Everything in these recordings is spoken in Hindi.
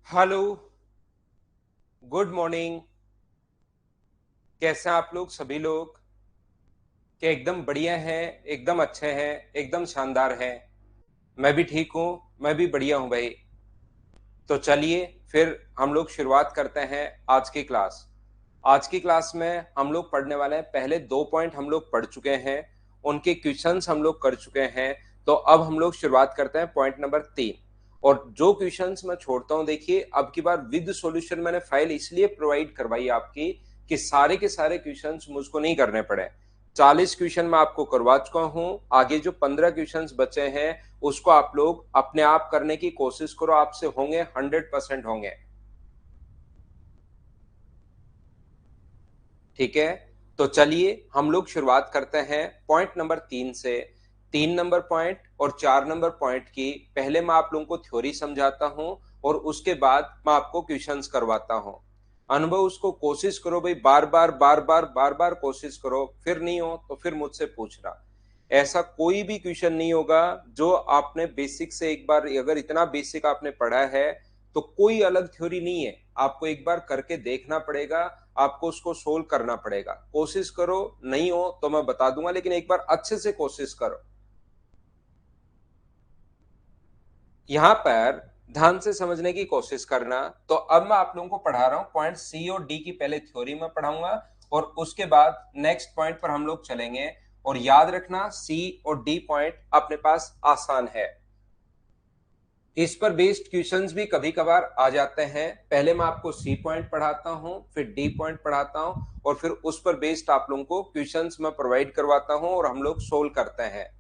हेलो। Good morning. कैसे हैं आप लोग सभी लोग? क्या एकदम बढ़िया हैं, एकदम अच्छे हैं, एकदम शानदार हैं? मैं भी ठीक हूँ। मैं भी बढ़िया हूँ भाई। तो चलिए फिर हम लोग शुरुआत करते हैं आज की क्लास। आज की क्लास में हम लोग पढ़ने वाले हैं, पहले 2 पॉइंट हम लोग पढ़ चुके हैं, उनके क्वेश्चंस हम लोग कर चुके हैं। तो अब हम लोग शुरुआत करते हैं पॉइंट नंबर 3। और जो क्वेश्चंस मैं छोड़ता हूं, देखिए अब की बार विद सॉल्यूशन मैंने फाइल इसलिए प्रोवाइड करवाई आपकी कि सारे के सारे क्वेश्चंस मुझको नहीं करने पड़े। 40 क्वेश्चन मैं आपको करवा चुका हूं। आगे जो 15 क्वेश्चंस बचे हैं उसको आप लोग अपने आप करने की कोशिश करो, आपसे होंगे, 100% होंगे। ठीक है, तो चलिए हम लोग शुरुआत करते हैं पॉइंट नंबर 3 से। 3 नंबर पॉइंट और 4 नंबर पॉइंट की पहले मैं आप लोगों को थ्योरी समझाता हूं और उसके बाद मैं आपको क्वेश्चंस करवाता हूं। अनुभव उसको कोशिश करो भाई, बार बार बार बार बार बार कोशिश करो, फिर नहीं हो तो फिर मुझसे पूछना। ऐसा कोई भी क्वेश्चन नहीं होगा जो आपने बेसिक से, एक बार अगर इतना बेसिक आपने पढ़ा है तो कोई अलग थ्योरी नहीं है, आपको एक बार करके देखना पड़ेगा, आपको उसको सोल्व करना पड़ेगा। कोशिश करो, नहीं हो तो मैं बता दूंगा, लेकिन एक बार अच्छे से कोशिश करो। यहां पर ध्यान से समझने की कोशिश करना। तो अब मैं आप लोगों को पढ़ा रहा हूं पॉइंट सी और डी की, पहले थ्योरी में पढ़ाऊंगा और उसके बाद नेक्स्ट पॉइंट पर हम लोग चलेंगे। और याद रखना सी और डी पॉइंट अपने पास आसान है, इस पर बेस्ड क्वेश्चंस भी कभी कभार आ जाते हैं। पहले मैं आपको सी पॉइंट पढ़ाता हूं, फिर डी पॉइंट पढ़ाता हूं और फिर उस पर बेस्ड आप लोगों को क्वेश्चंस मैं प्रोवाइड करवाता हूं और हम लोग सोल्व करते हैं।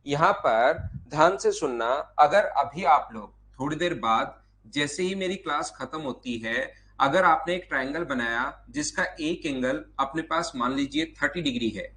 यहां पर ध्यान से सुनना। अगर अभी आप लोग थोड़ी देर बाद, जैसे ही मेरी क्लास खत्म होती है, अगर आपने एक ट्रायंगल बनाया जिसका एक एंगल अपने पास मान लीजिए 30 डिग्री है,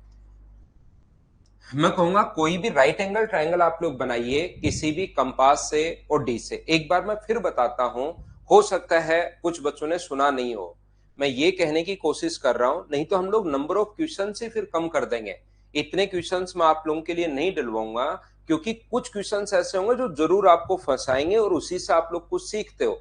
मैं कहूंगा कोई भी राइट एंगल ट्रायंगल आप लोग बनाइए किसी भी कंपास से और डी से। एक बार मैं फिर बताता हूं, हो सकता है कुछ बच्चों ने सुना नहीं हो। मैं ये कहने की कोशिश कर रहा हूं, नहीं तो हम लोग नंबर ऑफ क्वेश्चन से फिर कम कर देंगे। इतने क्वेश्चंस मैं आप लोगों के लिए नहीं डलवाऊंगा, क्योंकि कुछ क्वेश्चंस ऐसे होंगे जो जरूर आपको फंसाएंगे और उसी से आप लोग कुछ सीखते हो।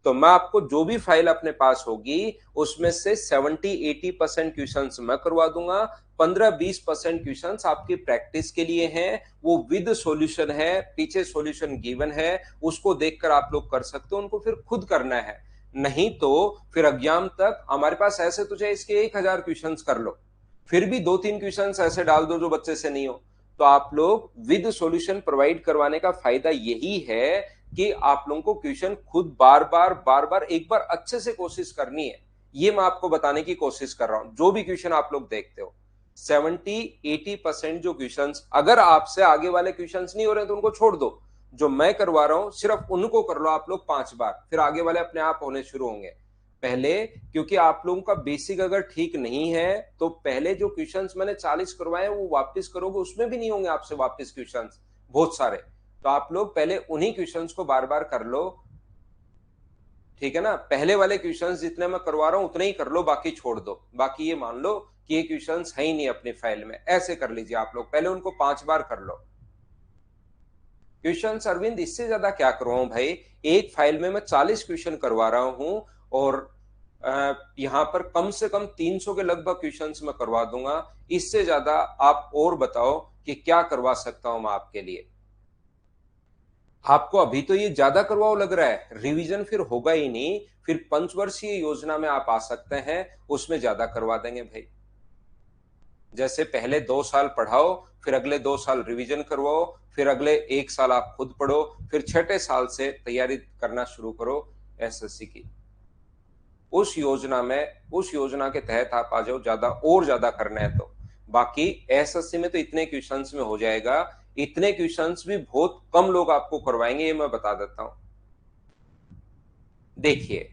तो मैं आपको जो भी फाइल अपने पास होगी उसमें से 70-80% क्वेश्चन मैं करवा दूंगा। 15-20% क्वेश्चन आपकी प्रैक्टिस के लिए हैं, वो विद सॉल्यूशन है, पीछे सॉल्यूशन गिवन है, उसको देखकर आप लोग कर सकते हो, उनको फिर खुद करना है। नहीं तो फिर एग्जाम तक हमारे पास ऐसे तो चाहे इसके 1000 क्वेश्चन कर लो, फिर भी 2-3 क्वेश्चन ऐसे डाल दो जो बच्चे से नहीं हो। तो आप लोग विद सॉल्यूशन प्रोवाइड करवाने का फायदा यही है कि आप लोगों को क्वेश्चन खुद बार बार बार बार एक बार अच्छे से कोशिश करनी है। ये मैं आपको बताने की कोशिश कर रहा हूं। जो भी क्वेश्चन आप लोग देखते हो, 70-80% जो क्वेश्चन, अगर आपसे आगे वाले क्वेश्चन नहीं हो रहे तो उनको छोड़ दो। जो मैं करवा रहा हूं सिर्फ उनको कर लो आप लोग 5 बार, फिर आगे वाले अपने आप होने शुरू होंगे। पहले, क्योंकि आप लोगों का बेसिक अगर ठीक नहीं है तो पहले जो क्वेश्चंस मैंने 40 करवाए वो वापस करोगे, उसमें भी नहीं होंगे आपसे वापस क्वेश्चंस बहुत सारे। तो आप लोग पहले उन्हीं क्वेश्चंस को बार बार कर लो, ठीक है ना। पहले वाले क्वेश्चंस जितने मैं करवा रहा हूं उतने ही कर लो, बाकी छोड़ दो। बाकी ये मान लो कि ये क्वेश्चंस है ही नहीं अपनी फाइल में, ऐसे कर लीजिए आप लोग, पहले उनको 5 बार कर लो। क्वेश्चन अरविंद इससे ज्यादा क्या करवाऊं भाई, एक फाइल में मैं 40 क्वेश्चन करवा रहा हूं और यहां पर कम से कम 300 के लगभग क्वेश्चंस मैं करवा दूंगा। इससे ज्यादा आप और बताओ कि क्या करवा सकता हूं मैं आपके लिए। आपको अभी तो ये ज्यादा करवाओ लग रहा है, रिवीजन फिर होगा ही नहीं। फिर पंचवर्षीय योजना में आप आ सकते हैं, उसमें ज्यादा करवा देंगे भाई। जैसे पहले 2 साल पढ़ाओ, फिर अगले 2 साल रिवीजन करवाओ, फिर अगले 1 साल आप खुद पढ़ो, फिर छठे साल से तैयारी करना शुरू करो एसएससी की। उस योजना के तहत आप आ जाओ, ज्यादा और ज्यादा करना है तो। बाकी एसएससी में तो इतने क्वेश्चंस में हो जाएगा। इतने क्वेश्चंस भी बहुत कम लोग आपको करवाएंगे, ये मैं बता देता हूं। देखिए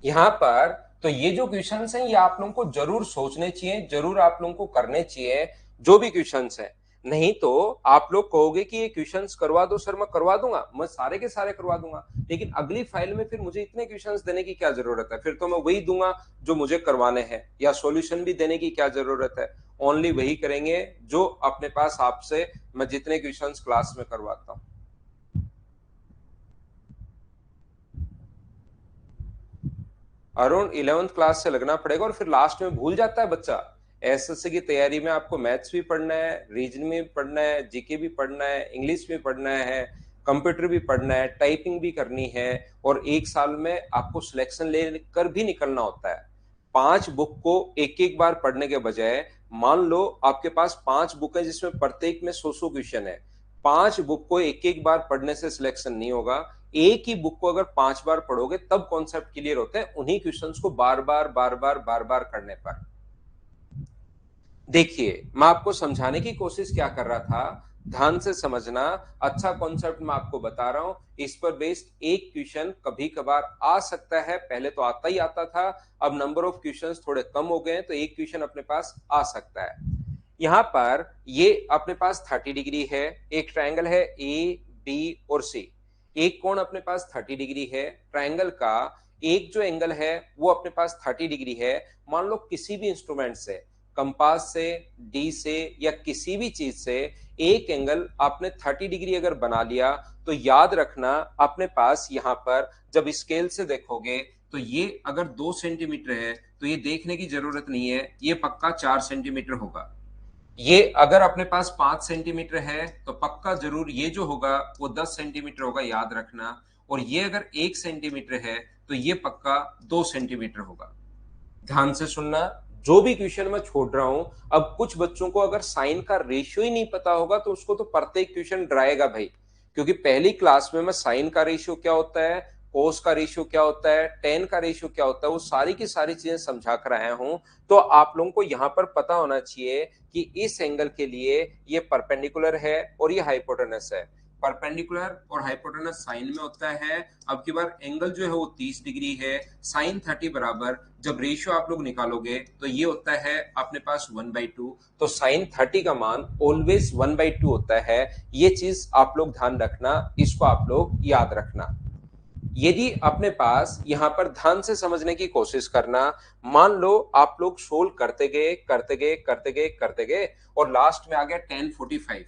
यहां पर, तो ये जो क्वेश्चंस हैं ये आप लोगों को जरूर सोचने चाहिए, जरूर आप लोगों को करने चाहिए जो भी क्वेश्चंस हैं। नहीं तो आप लोग कहोगे कि ये क्वेश्चंस करवा दो सर, मैं करवा दूंगा, मैं सारे के सारे करवा दूंगा, लेकिन अगली फाइल में फिर मुझे इतने क्वेश्चंस देने की क्या जरूरत है, फिर तो मैं वही दूंगा जो मुझे करवाने हैं, या सॉल्यूशन भी देने की क्या जरूरत है। ओनली वही करेंगे जो अपने पास आपसे मैं जितने क्वेश्चंस क्लास में करवाता हूं। अराउंड 11th क्लास से लगना पड़ेगा और फिर लास्ट में भूल जाता है बच्चा। एसएससी की तैयारी में आपको मैथ्स भी पढ़ना है, रीजनिंग भी पढ़ना है, जीके भी पढ़ना है, इंग्लिश भी पढ़ना है, कंप्यूटर भी पढ़ना है, टाइपिंग भी करनी है, और एक साल में आपको सिलेक्शन लेकर भी निकलना होता है। 5 बुक को एक एक बार पढ़ने के बजाय, मान लो आपके पास 5 बुक है जिसमें प्रत्येक में 100 क्वेश्चन है, 5 बुक को एक एक बार पढ़ने से सिलेक्शन नहीं होगा। एक ही बुक को अगर 5 बार पढ़ोगे तब कॉन्सेप्ट क्लियर होते हैं, उन्हीं क्वेश्चंस को बार बार बार बार बार बार करने पर। देखिए, मैं आपको समझाने की कोशिश क्या कर रहा था, ध्यान से समझना। अच्छा कॉन्सेप्ट मैं आपको बता रहा हूं, इस पर बेस्ड एक क्वेश्चन कभी कभार आ सकता है, पहले तो आता ही आता था, अब नंबर ऑफ क्वेश्चंस थोड़े कम हो गए हैं, तो एक क्वेश्चन अपने पास आ सकता है। यहां पर ये अपने पास 30 डिग्री है, एक ट्रायंगल है ए बी और सी, एक कोण अपने पास 30 डिग्री है, ट्रायंगल का एक जो एंगल है वो अपने पास 30 डिग्री है। मान लो किसी भी इंस्ट्रूमेंट से, कंपास से, डी से, या किसी भी चीज से एक एंगल आपने 30 डिग्री अगर बना लिया, तो याद रखना अपने पास यहां पर जब स्केल से देखोगे तो ये अगर 2 सेंटीमीटर है तो ये देखने की जरूरत नहीं है, ये पक्का 4 सेंटीमीटर होगा। ये अगर अपने पास 5 सेंटीमीटर है तो पक्का जरूर ये जो होगा वो 10 सेंटीमीटर होगा, याद रखना। और ये अगर 1 सेंटीमीटर है तो ये पक्का 2 सेंटीमीटर होगा। ध्यान से सुनना, जो भी क्वेश्चन मैं छोड़ रहा हूं, अब कुछ बच्चों को अगर साइन का रेशियो ही नहीं पता होगा तो उसको तो प्रत्येक क्वेश्चन डराएगा भाई, क्योंकि पहली क्लास में मैं साइन का रेशियो क्या होता है, कोस का रेशियो क्या होता है, टेन का रेशियो क्या होता है, वो सारी की सारी चीजें समझा कर आया हूं। तो आप लोगों को यहां पर पता होना चाहिए कि इस एंगल के लिए ये परपेंडिकुलर है और ये हाइपोटेनस है। परपेंडिकुलर और हाइपोटेनस साइन में होता है। अब की बार एंगल जो है वो 30 डिग्री है, साइन 30 बराबर जब रेशियो आप लोग निकालोगे तो ये होता है अपने पास 1/2। तो साइन 30 का मान ऑलवेज 1/2 होता है। ये चीज आप लोग ध्यान रखना, इसको आप लोग याद रखना। यदि अपने पास यहां पर ध्यान से समझने की कोशिश करना, मान लो आप लोग सोल्व करते गए करते गए करते गए करते गए और लास्ट में आ गया 1045,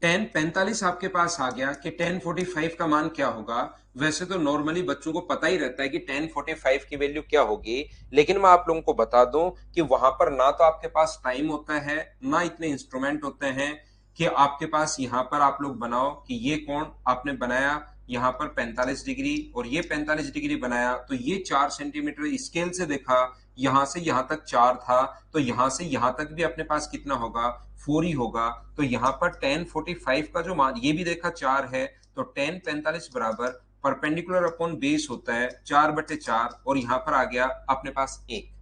1045 आपके पास आ गया कि 1045 का मान क्या होगा। वैसे तो नॉर्मली बच्चों को पता ही रहता है कि 1045 की वैल्यू क्या होगी, लेकिन मैं आप लोगों को बता दूं कि वहां पर ना तो आपके पास टाइम होता है, ना इतने इंस्ट्रूमेंट होते हैं कि आपके पास यहां पर आप लोग बनाओ कि ये कोण आपने बनाया यहां पर 45 डिग्री और ये 45 डिग्री बनाया, तो ये 4 सेंटीमीटर स्केल से देखा, यहां से यहां तक 4 था, तो यहां से यहां तक भी अपने पास कितना होगा, 4 ही होगा। तो यहाँ पर 1045 का जो मान ये भी देखा 4 है, तो 1045 बराबर परपेंडिकुलर अपॉन बेस होता है 4/4, और यहाँ पर आ गया अपने पास 1।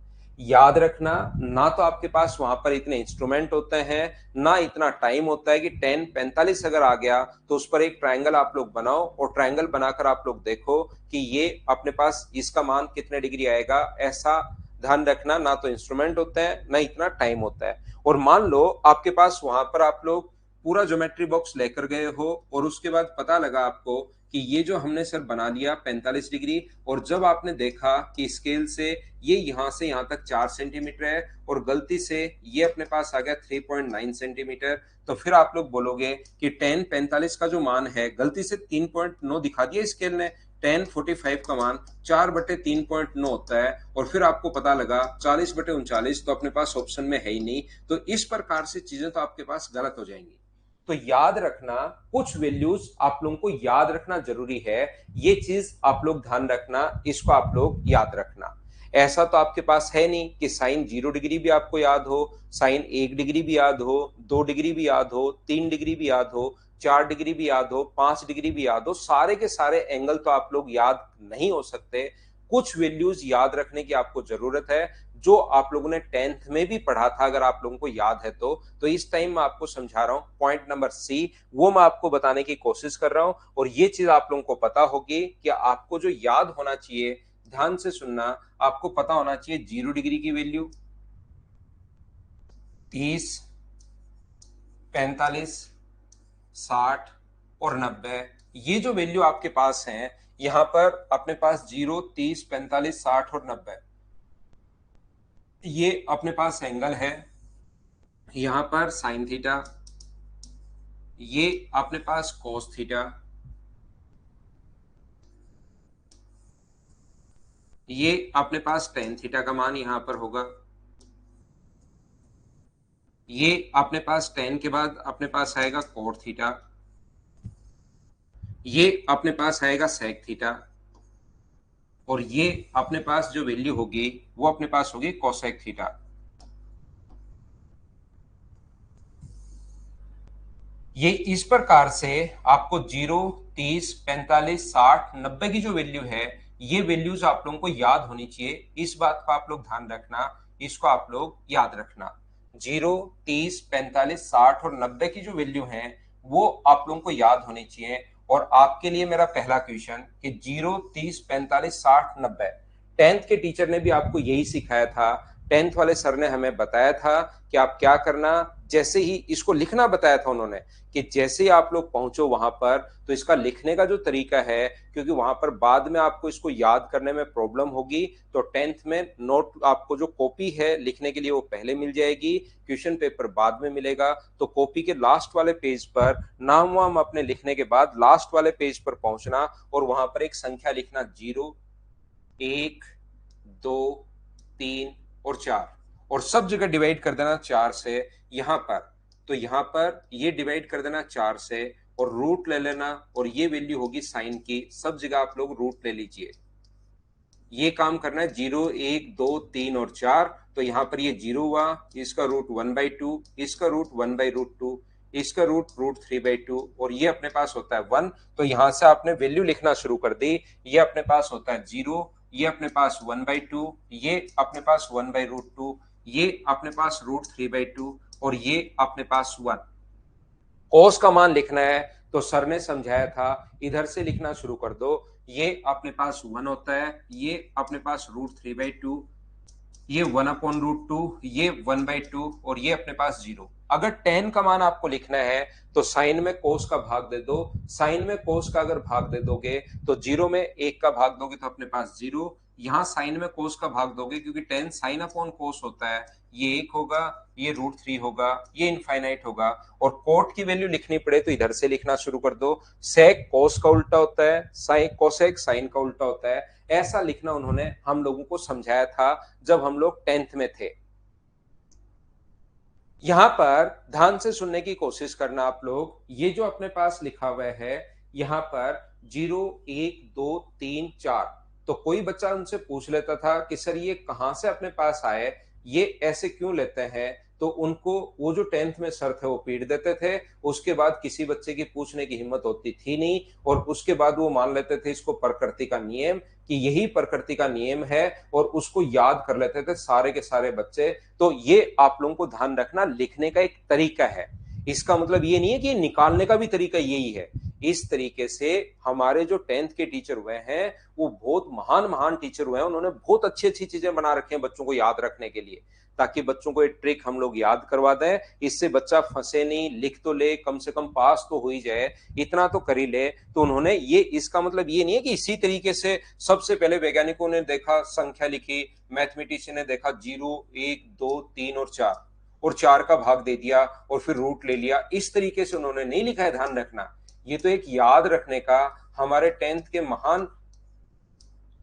याद रखना, ना तो आपके पास वहां पर इतने इंस्ट्रूमेंट होते हैं, ना इतना टाइम होता है कि 1045 अगर आ गया तो उस पर एक ट्रायंगल आप लोग बनाओ और ट्रायंगल बनाकर आप लोग देखो कि ये अपने पास इसका मान कितने डिग्री आएगा। ऐसा ध्यान रखना, ना तो इंस्ट्रूमेंट होते हैं ना इतना टाइम होता है। और मान लो आपके पास वहां पर आप लोग पूरा ज्योमेट्री बॉक्स लेकर गए हो और उसके बाद पता लगा आपको कि ये जो हमने सर बना लिया 45 डिग्री, और जब आपने देखा कि स्केल से ये यहां से यहां तक 4 सेंटीमीटर है और गलती से ये अपने पास आ गया 3.9 सेंटीमीटर, तो फिर आप लोग बोलोगे कि 1045 का जो मान है गलती से 3.9 दिखा दिया स्केल ने, 1045 का मान 4/3.9 होता है, और फिर आपको पता लगा 40/39 तो अपने पास ऑप्शन में है ही नहीं। तो इस प्रकार से चीजें तो आपके पास गलत हो जाएंगी। तो याद रखना, कुछ वैल्यूज आप लोगों को याद रखना जरूरी है, ये चीज आप लोग ध्यान रखना, इसको आप लोग याद रखना। ऐसा तो आपके पास है नहीं कि साइन 0 डिग्री भी आपको याद हो, साइन 1 डिग्री भी याद हो, 2 डिग्री भी याद हो, 3 डिग्री भी याद हो, 4 डिग्री भी याद हो, 5 डिग्री भी याद हो। सारे के सारे एंगल तो आप लोग याद नहीं हो सकते। कुछ वैल्यूज याद रखने की आपको जरूरत है, जो आप लोगों ने 10th में भी पढ़ा था, अगर आप लोगों को याद है तो इस टाइम मैं आपको समझा रहा हूं पॉइंट नंबर सी, वो मैं आपको बताने की कोशिश कर रहा हूं। और ये चीज आप लोगों को पता होगी कि आपको जो याद होना चाहिए, ध्यान से सुनना, आपको पता होना चाहिए 0 डिग्री की वैल्यू, 30, 45, 60 और 90, ये जो वैल्यू आपके पास हैं, यहां पर अपने पास 0, 30, 45, 60 और 90, ये अपने पास एंगल है। यहां पर साइन थीटा, ये अपने पास कोस थीटा, ये अपने पास टेन थीटा का मान यहां पर होगा, ये अपने पास टेन के बाद अपने पास आएगा कोट थीटा, ये अपने पास आएगा सेक थीटा, और ये अपने पास जो वैल्यू होगी वो अपने पास होगी कोसेक थीटा। ये इस प्रकार से आपको 0, 30, 45, 60, 90 की जो वैल्यू है, ये वैल्यूज आप लोगों को याद होनी चाहिए। इस बात का आप लोग ध्यान रखना, इसको आप लोग याद रखना। 0, 30, 45, 60 और 90 की जो वैल्यू है वो आप लोगों को याद होनी चाहिए। और आपके लिए मेरा पहला क्वेश्चन कि 0, 30, 45, 60, 90 टेंथ के टीचर ने भी आपको यही सिखाया था। टेंथ वाले सर ने हमें बताया था कि आप क्या करना, जैसे ही इसको लिखना बताया था उन्होंने कि जैसे ही आप लोग पहुंचो वहां पर, तो इसका लिखने का जो तरीका है, क्योंकि वहां पर बाद में आपको इसको याद करने में प्रॉब्लम होगी, तो टेंथ में नोट आपको जो कॉपी है लिखने के लिए वो पहले मिल जाएगी, क्वेश्चन पेपर बाद में मिलेगा। तो कॉपी के लास्ट वाले पेज पर नाम वाम अपने लिखने के बाद लास्ट वाले पेज पर पहुंचना और वहां पर एक संख्या लिखना, 0, 1, 2, 3 और 4, और सब जगह डिवाइड कर देना 4 से। यहां पर तो यहां पर ये डिवाइड कर देना 4 से और रूट ले लेना, और ये वैल्यू होगी साइन की, सब जगह आप लोग रूट ले लीजिए। ये काम करना है, 0, 1, 2, 3 और 4, तो यहां पर ये 0 हुआ, इसका रूट 1/2, इसका रूट 1/√2, इसका रूट √3/2, और ये अपने पास होता है 1। तो यहां से आपने वैल्यू लिखना शुरू कर दी। ये अपने पास होता है 0, ये अपने पास 1/2, ये अपने पास 1/√2, ये अपने पास √3/2, और ये अपने पास 1। कोस का मान लिखना है तो सर ने समझाया था, इधर से लिखना शुरू कर दो। ये अपने पास 1 होता है, ये अपने पास √3/2, ये 1/√2, ये 1/2, और ये अपने पास 0। अगर टेन का मान आपको लिखना है तो साइन में कोस का भाग दे दो। साइन में कोस का अगर भाग दे दोगे तो 0 में 1 का भाग दोगे तो अपने पास 0। यहां साइन में कोस का भाग दोगे क्योंकि टेन साइन अपॉन कोस होता है, ये 1 होगा, ये √3 होगा, ये इनफाइनाइट होगा। और कोट की वैल्यू लिखनी पड़े तो इधर से लिखना शुरू कर दो। सेक कोस का उल्टा होता है, साइन कोसेक साइन का उल्टा होता है। ऐसा लिखना उन्होंने हम लोगों को समझाया था जब हम लोग टेंथ में थे। यहां पर ध्यान से सुनने की कोशिश करना आप लोग। ये जो अपने पास लिखा हुआ है यहां पर 0, 1, 2, 3, 4, तो कोई बच्चा उनसे पूछ लेता था कि सर ये कहां से अपने पास आए, ये ऐसे क्यों लेते हैं, तो उनको वो जो टेंथ में सर थे वो पीट देते थे। उसके बाद किसी बच्चे की पूछने की हिम्मत होती थी नहीं, और उसके बाद वो मान लेते थे इसको प्रकृति का नियम, कि यही प्रकृति का नियम है, और उसको याद कर लेते थे सारे के सारे बच्चे। तो ये आप लोगों को ध्यान रखना, लिखने का एक तरीका है। इसका मतलब ये नहीं है कि निकालने का भी तरीका यही है। इस तरीके से हमारे जो टेंथ के टीचर हुए हैं वो बहुत महान महान टीचर हुए हैं, उन्होंने बहुत अच्छी अच्छी चीजें बना रखी हैं बच्चों को याद रखने के लिए, ताकि बच्चों को एक ट्रिक हम लोग याद करवा दें, इससे बच्चा फंसे नहीं, लिख तो ले, कम से कम पास तो हो ही जाए, इतना तो कर ही ले। तो उन्होंने ये, इसका मतलब ये नहीं है कि इसी तरीके से सबसे पहले वैज्ञानिकों ने देखा, संख्या लिखी, मैथमेटिशियन ने देखा 0, 1, 2, 3 और 4, और 4 का भाग दे दिया और फिर रूट ले लिया, इस तरीके से उन्होंने नहीं लिखा है। ध्यान रखना, ये तो एक याद रखने का, हमारे टेंथ के महान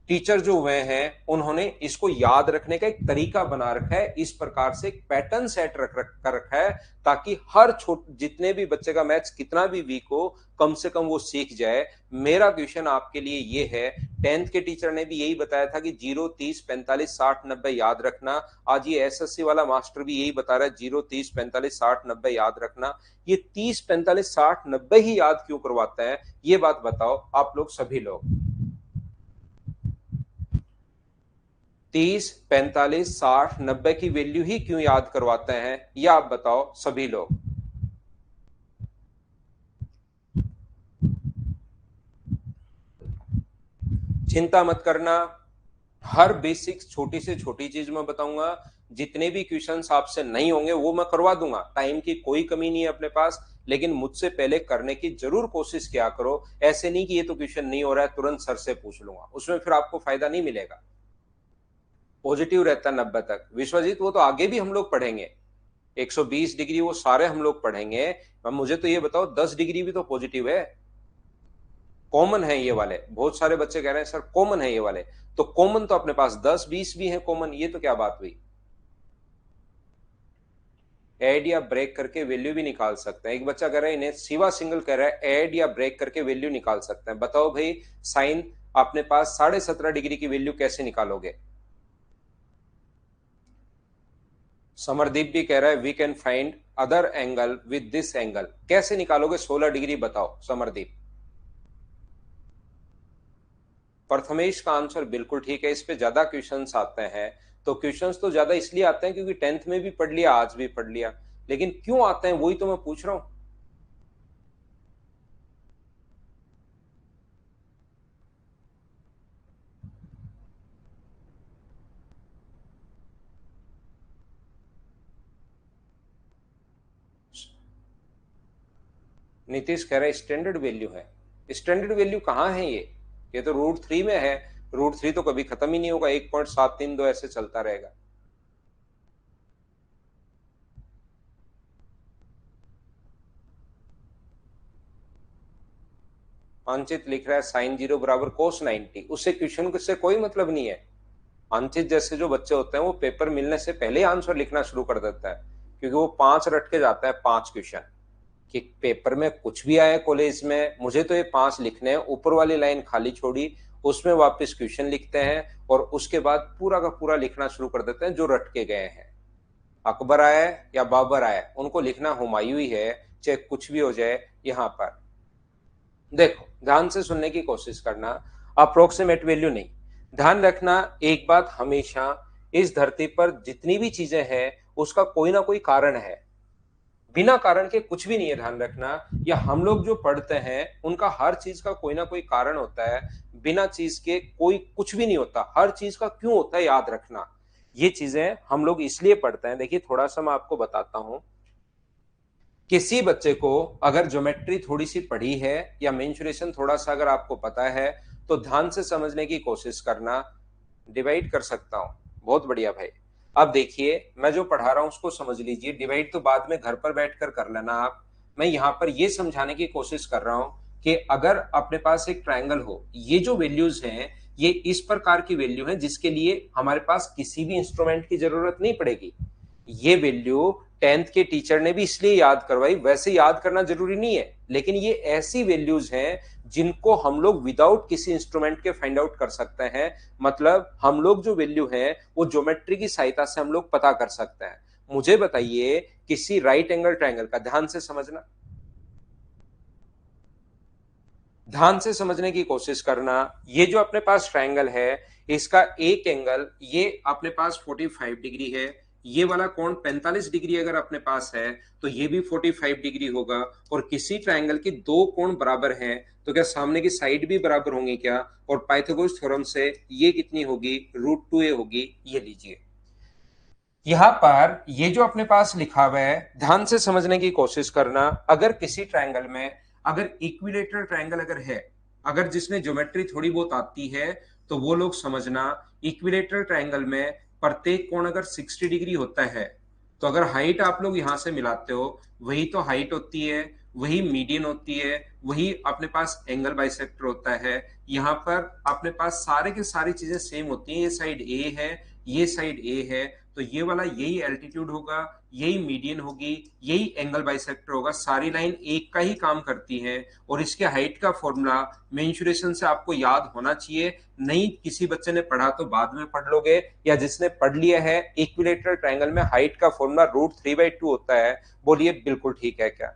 टीचर जो हुए हैं उन्होंने इसको याद रखने का एक तरीका बना रखा है, इस प्रकार से एक पैटर्न सेट कर रखा है, ताकि हर जितने भी बच्चे का मैथ्स कितना भी वीक हो, कम से कम वो सीख जाए। मेरा क्वेश्चन आपके लिए ये है, टेंथ के टीचर ने भी यही बताया था कि 0, 30, 45, 60, 90 याद रखना। आज ये एसएससी वाला मास्टर भी यही बता रहा है, 0, 30, 45, 60, 90 याद रखना। ये 30, 45, 60, 90 ही याद क्यों करवाता है, ये बात बताओ आप लोग सभी लोग। 30, 45, 60, 90 की वैल्यू ही क्यों याद करवाते हैं, यह आप बताओ सभी लोग। चिंता मत करना, हर बेसिक छोटी से छोटी चीज मैं बताऊंगा। जितने भी क्वेश्चंस आपसे नहीं होंगे वो मैं करवा दूंगा, टाइम की कोई कमी नहीं है अपने पास, लेकिन मुझसे पहले करने की जरूर कोशिश किया करो। ऐसे नहीं कि ये तो क्वेश्चन नहीं हो रहा है तुरंत सर से पूछ लूंगा, उसमें फिर आपको फायदा नहीं मिलेगा। पॉजिटिव रहता है 90 तक। विश्वजीत वो तो आगे भी हम लोग पढ़ेंगे, 120 डिग्री वो सारे हम लोग पढ़ेंगे। अब मुझे तो ये बताओ 10 डिग्री भी तो पॉजिटिव है। कॉमन है ये वाले, बहुत सारे बच्चे कह रहे हैं सर कॉमन है ये वाले, तो कॉमन तो अपने पास 10-20 भी है कॉमन, ये तो क्या बात हुई। ऐड या ब्रेक करके वैल्यू भी निकाल सकते हैं। एक बच्चा कह रहा है इन्हें सिवा सिंगल कह रहा है ऐड या ब्रेक करके वैल्यू निकाल सकते हैं। बताओ भाई साइन अपने पास 17.5 डिग्री की वैल्यू कैसे निकालोगे। समरदीप भी कह रहा है we can find other angle with this angle, कैसे निकालोगे 16 डिग्री बताओ समरदीप। प्रथमेश का आंसर बिल्कुल ठीक है, इस पे ज्यादा क्वेश्चंस आते हैं। तो क्वेश्चंस तो ज्यादा इसलिए आते हैं क्योंकि 10th में भी पढ़ लिया, आज भी पढ़ लिया, लेकिन क्यों आते हैं वही तो मैं पूछ रहा हूं। नीतीश कह रहा है स्टैंडर्ड वैल्यू है। स्टैंडर्ड वैल्यू कहाँ है ये तो √3 में है। √3 तो कभी खत्म ही नहीं होगा, 1.732 ऐसे चलता रहेगा। अंचित लिख रहा है साइन 0 बराबर कोस 90, उससे क्वेश्चन से कोई मतलब नहीं है। अंचित जैसे जो बच्चे होते हैं वो पेपर मिलने से पहले आंसर लिखना शुरू कर देता है, क्योंकि वो 5 रट के जाता है, 5 क्वेश्चन कि पेपर में कुछ भी आया कॉलेज में मुझे तो ये 5 लिखने हैं, ऊपर वाली लाइन खाली छोड़ी, उसमें वापस क्वेश्चन लिखते हैं और उसके बाद पूरा का पूरा लिखना शुरू कर देते हैं जो रट के गए हैं। अकबर आया या बाबर आया, उनको लिखना हुमायूं ही है, चाहे कुछ भी हो जाए। यहाँ पर देखो ध्यान से सुनने की कोशिश करना, अप्रोक्सीमेट वैल्यू नहीं। ध्यान रखना एक बात हमेशा, इस धरती पर जितनी भी चीजें हैं उसका कोई ना कोई कारण है, बिना कारण के कुछ भी नहीं है। ध्यान रखना, या हम लोग जो पढ़ते हैं उनका हर चीज का कोई ना कोई कारण होता है, बिना चीज के कोई कुछ भी नहीं होता। हर चीज का क्यों होता है याद रखना, ये चीजें हम लोग इसलिए पढ़ते हैं। देखिए थोड़ा सा मैं आपको बताता हूं, किसी बच्चे को अगर ज्योमेट्री थोड़ी सी पढ़ी है या मेंसुरेशन थोड़ा सा अगर आपको पता है तो ध्यान से समझने की कोशिश करना। डिवाइड कर सकता हूं, बहुत बढ़िया भाई। अब देखिए मैं जो पढ़ा रहा हूं उसको समझ लीजिए, डिवाइड तो बाद में घर पर बैठकर कर लेना आप। मैं यहां पर यह समझाने की कोशिश कर रहा हूं कि अगर अपने पास एक ट्रायंगल हो, ये जो वैल्यूज हैं ये इस प्रकार की वैल्यू है जिसके लिए हमारे पास किसी भी इंस्ट्रूमेंट की जरूरत नहीं पड़ेगी। ये वैल्यू 10th के टीचर ने भी इसलिए याद करवाई, वैसे याद करना जरूरी नहीं है, लेकिन ये ऐसी वैल्यूज हैं जिनको हम लोग विदाउट किसी इंस्ट्रूमेंट के फाइंड आउट कर सकते हैं। मतलब हम लोग जो वैल्यू है वो ज्योमेट्री की सहायता से हम लोग पता कर सकते हैं। मुझे बताइए किसी राइट एंगल ट्रायंगल का, ध्यान से समझना, ध्यान से समझने की कोशिश करना। ये जो अपने पास ट्रायंगल है इसका एक एंगल ये अपने पास 45 डिग्री है, ये वाला कोण 45 डिग्री अगर अपने पास है तो ये भी 45 डिग्री होगा। और किसी ट्रायंगल की दो कोण बराबर हैं तो क्या सामने की साइड भी बराबर होंगी क्या, और पाइथागोरस थ्योरम से ये कितनी होगी, √2a होगी। ये लीजिए यहां पर ये जो अपने पास लिखा हुआ है, ध्यान से समझने की कोशिश करना। अगर किसी ट्रायंगल में अगर इक्विलेटरल ट्रायंगल अगर है, अगर जिसमें ज्योमेट्री थोड़ी बहुत आती है तो वो लोग समझना, इक्विलेटरल ट्रायंगल में प्रत्येक कोण अगर 60 डिग्री होता है तो अगर हाइट आप लोग यहां से मिलाते हो वही तो हाइट होती है, वही मीडियन होती है, वही अपने पास एंगल बाइसेक्टर होता है। यहाँ पर अपने पास सारे के सारी चीजें सेम होती हैं, ये साइड ए है, ये साइड ए है, तो ये वाला यही एल्टीट्यूड होगा, यही मीडियन होगी, यही एंगल बाइसेक्टर होगा। सारी लाइन एक का ही काम करती है और इसके हाइट का फॉर्मूला मेंसुरेशन से आपको याद होना चाहिए। नहीं किसी बच्चे ने पढ़ा तो बाद में पढ़ लोगे, या जिसने पढ़ लिया है इक्विलेटरल ट्रायंगल में हाइट का फॉर्मूला √3/2 होता है। बोलिए बिल्कुल ठीक है क्या।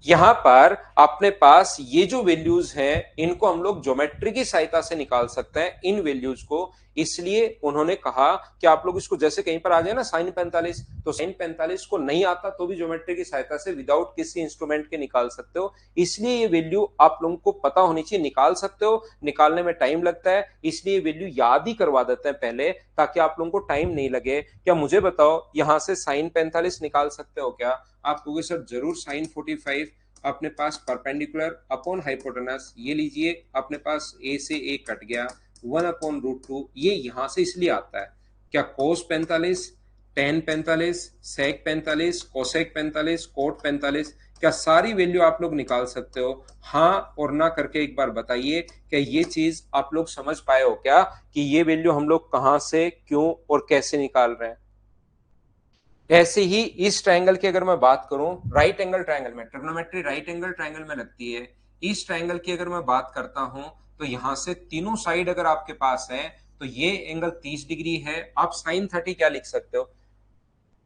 यहां पर अपने पास ये जो वैल्यूज हैं इनको हम लोग ज्योमेट्री की सहायता से निकाल सकते हैं इन वैल्यूज को। इसलिए उन्होंने कहा कि आप लोग इसको जैसे कहीं पर आ जाए ना साइन 45, तो साइन 45 को नहीं आता तो भी ज्योमेट्री की सहायता से विदाउट किसी इंस्ट्रूमेंट के निकाल सकते हो। इसलिए ये वैल्यू आप लोगों को पता होनी चाहिए, निकाल सकते हो, निकालने में टाइम लगता है, इसलिए वैल्यू याद ही करवा देते हैं पहले ताकि आप लोगों को टाइम नहीं लगे। क्या मुझे बताओ यहां से साइन 45 निकाल सकते हो क्या। आप कहोगे सर जरूर, साइन 45 अपने पास परपेंडिकुलर अपॉन हाइपोटेनस, ये लीजिए अपने पास ए से ए कट गया, 1/√2, ये यहां से इसलिए आता है। क्या कोस 45, टेन 45, सेक 45, कोसेक 45, कोट 45, क्या सारी वैल्यू आप लोग निकाल सकते हो? हाँ और ना करके एक बार बताइए, क्या ये चीज आप लोग समझ पाए हो क्या कि ये वैल्यू हम लोग कहां से, क्यों और कैसे निकाल रहे हैं? ऐसे ही इस ट्रायंगल की अगर मैं बात करूं, राइट एंगल ट्रायंगल में, ट्रिग्नोमेट्री राइट एंगल ट्रायंगल में लगती है। इस ट्रायंगल की अगर मैं बात करता हूं, तो यहां से तीनों साइड अगर आपके पास है, तो ये एंगल 30 डिग्री है। आप साइन 30 क्या लिख सकते हो?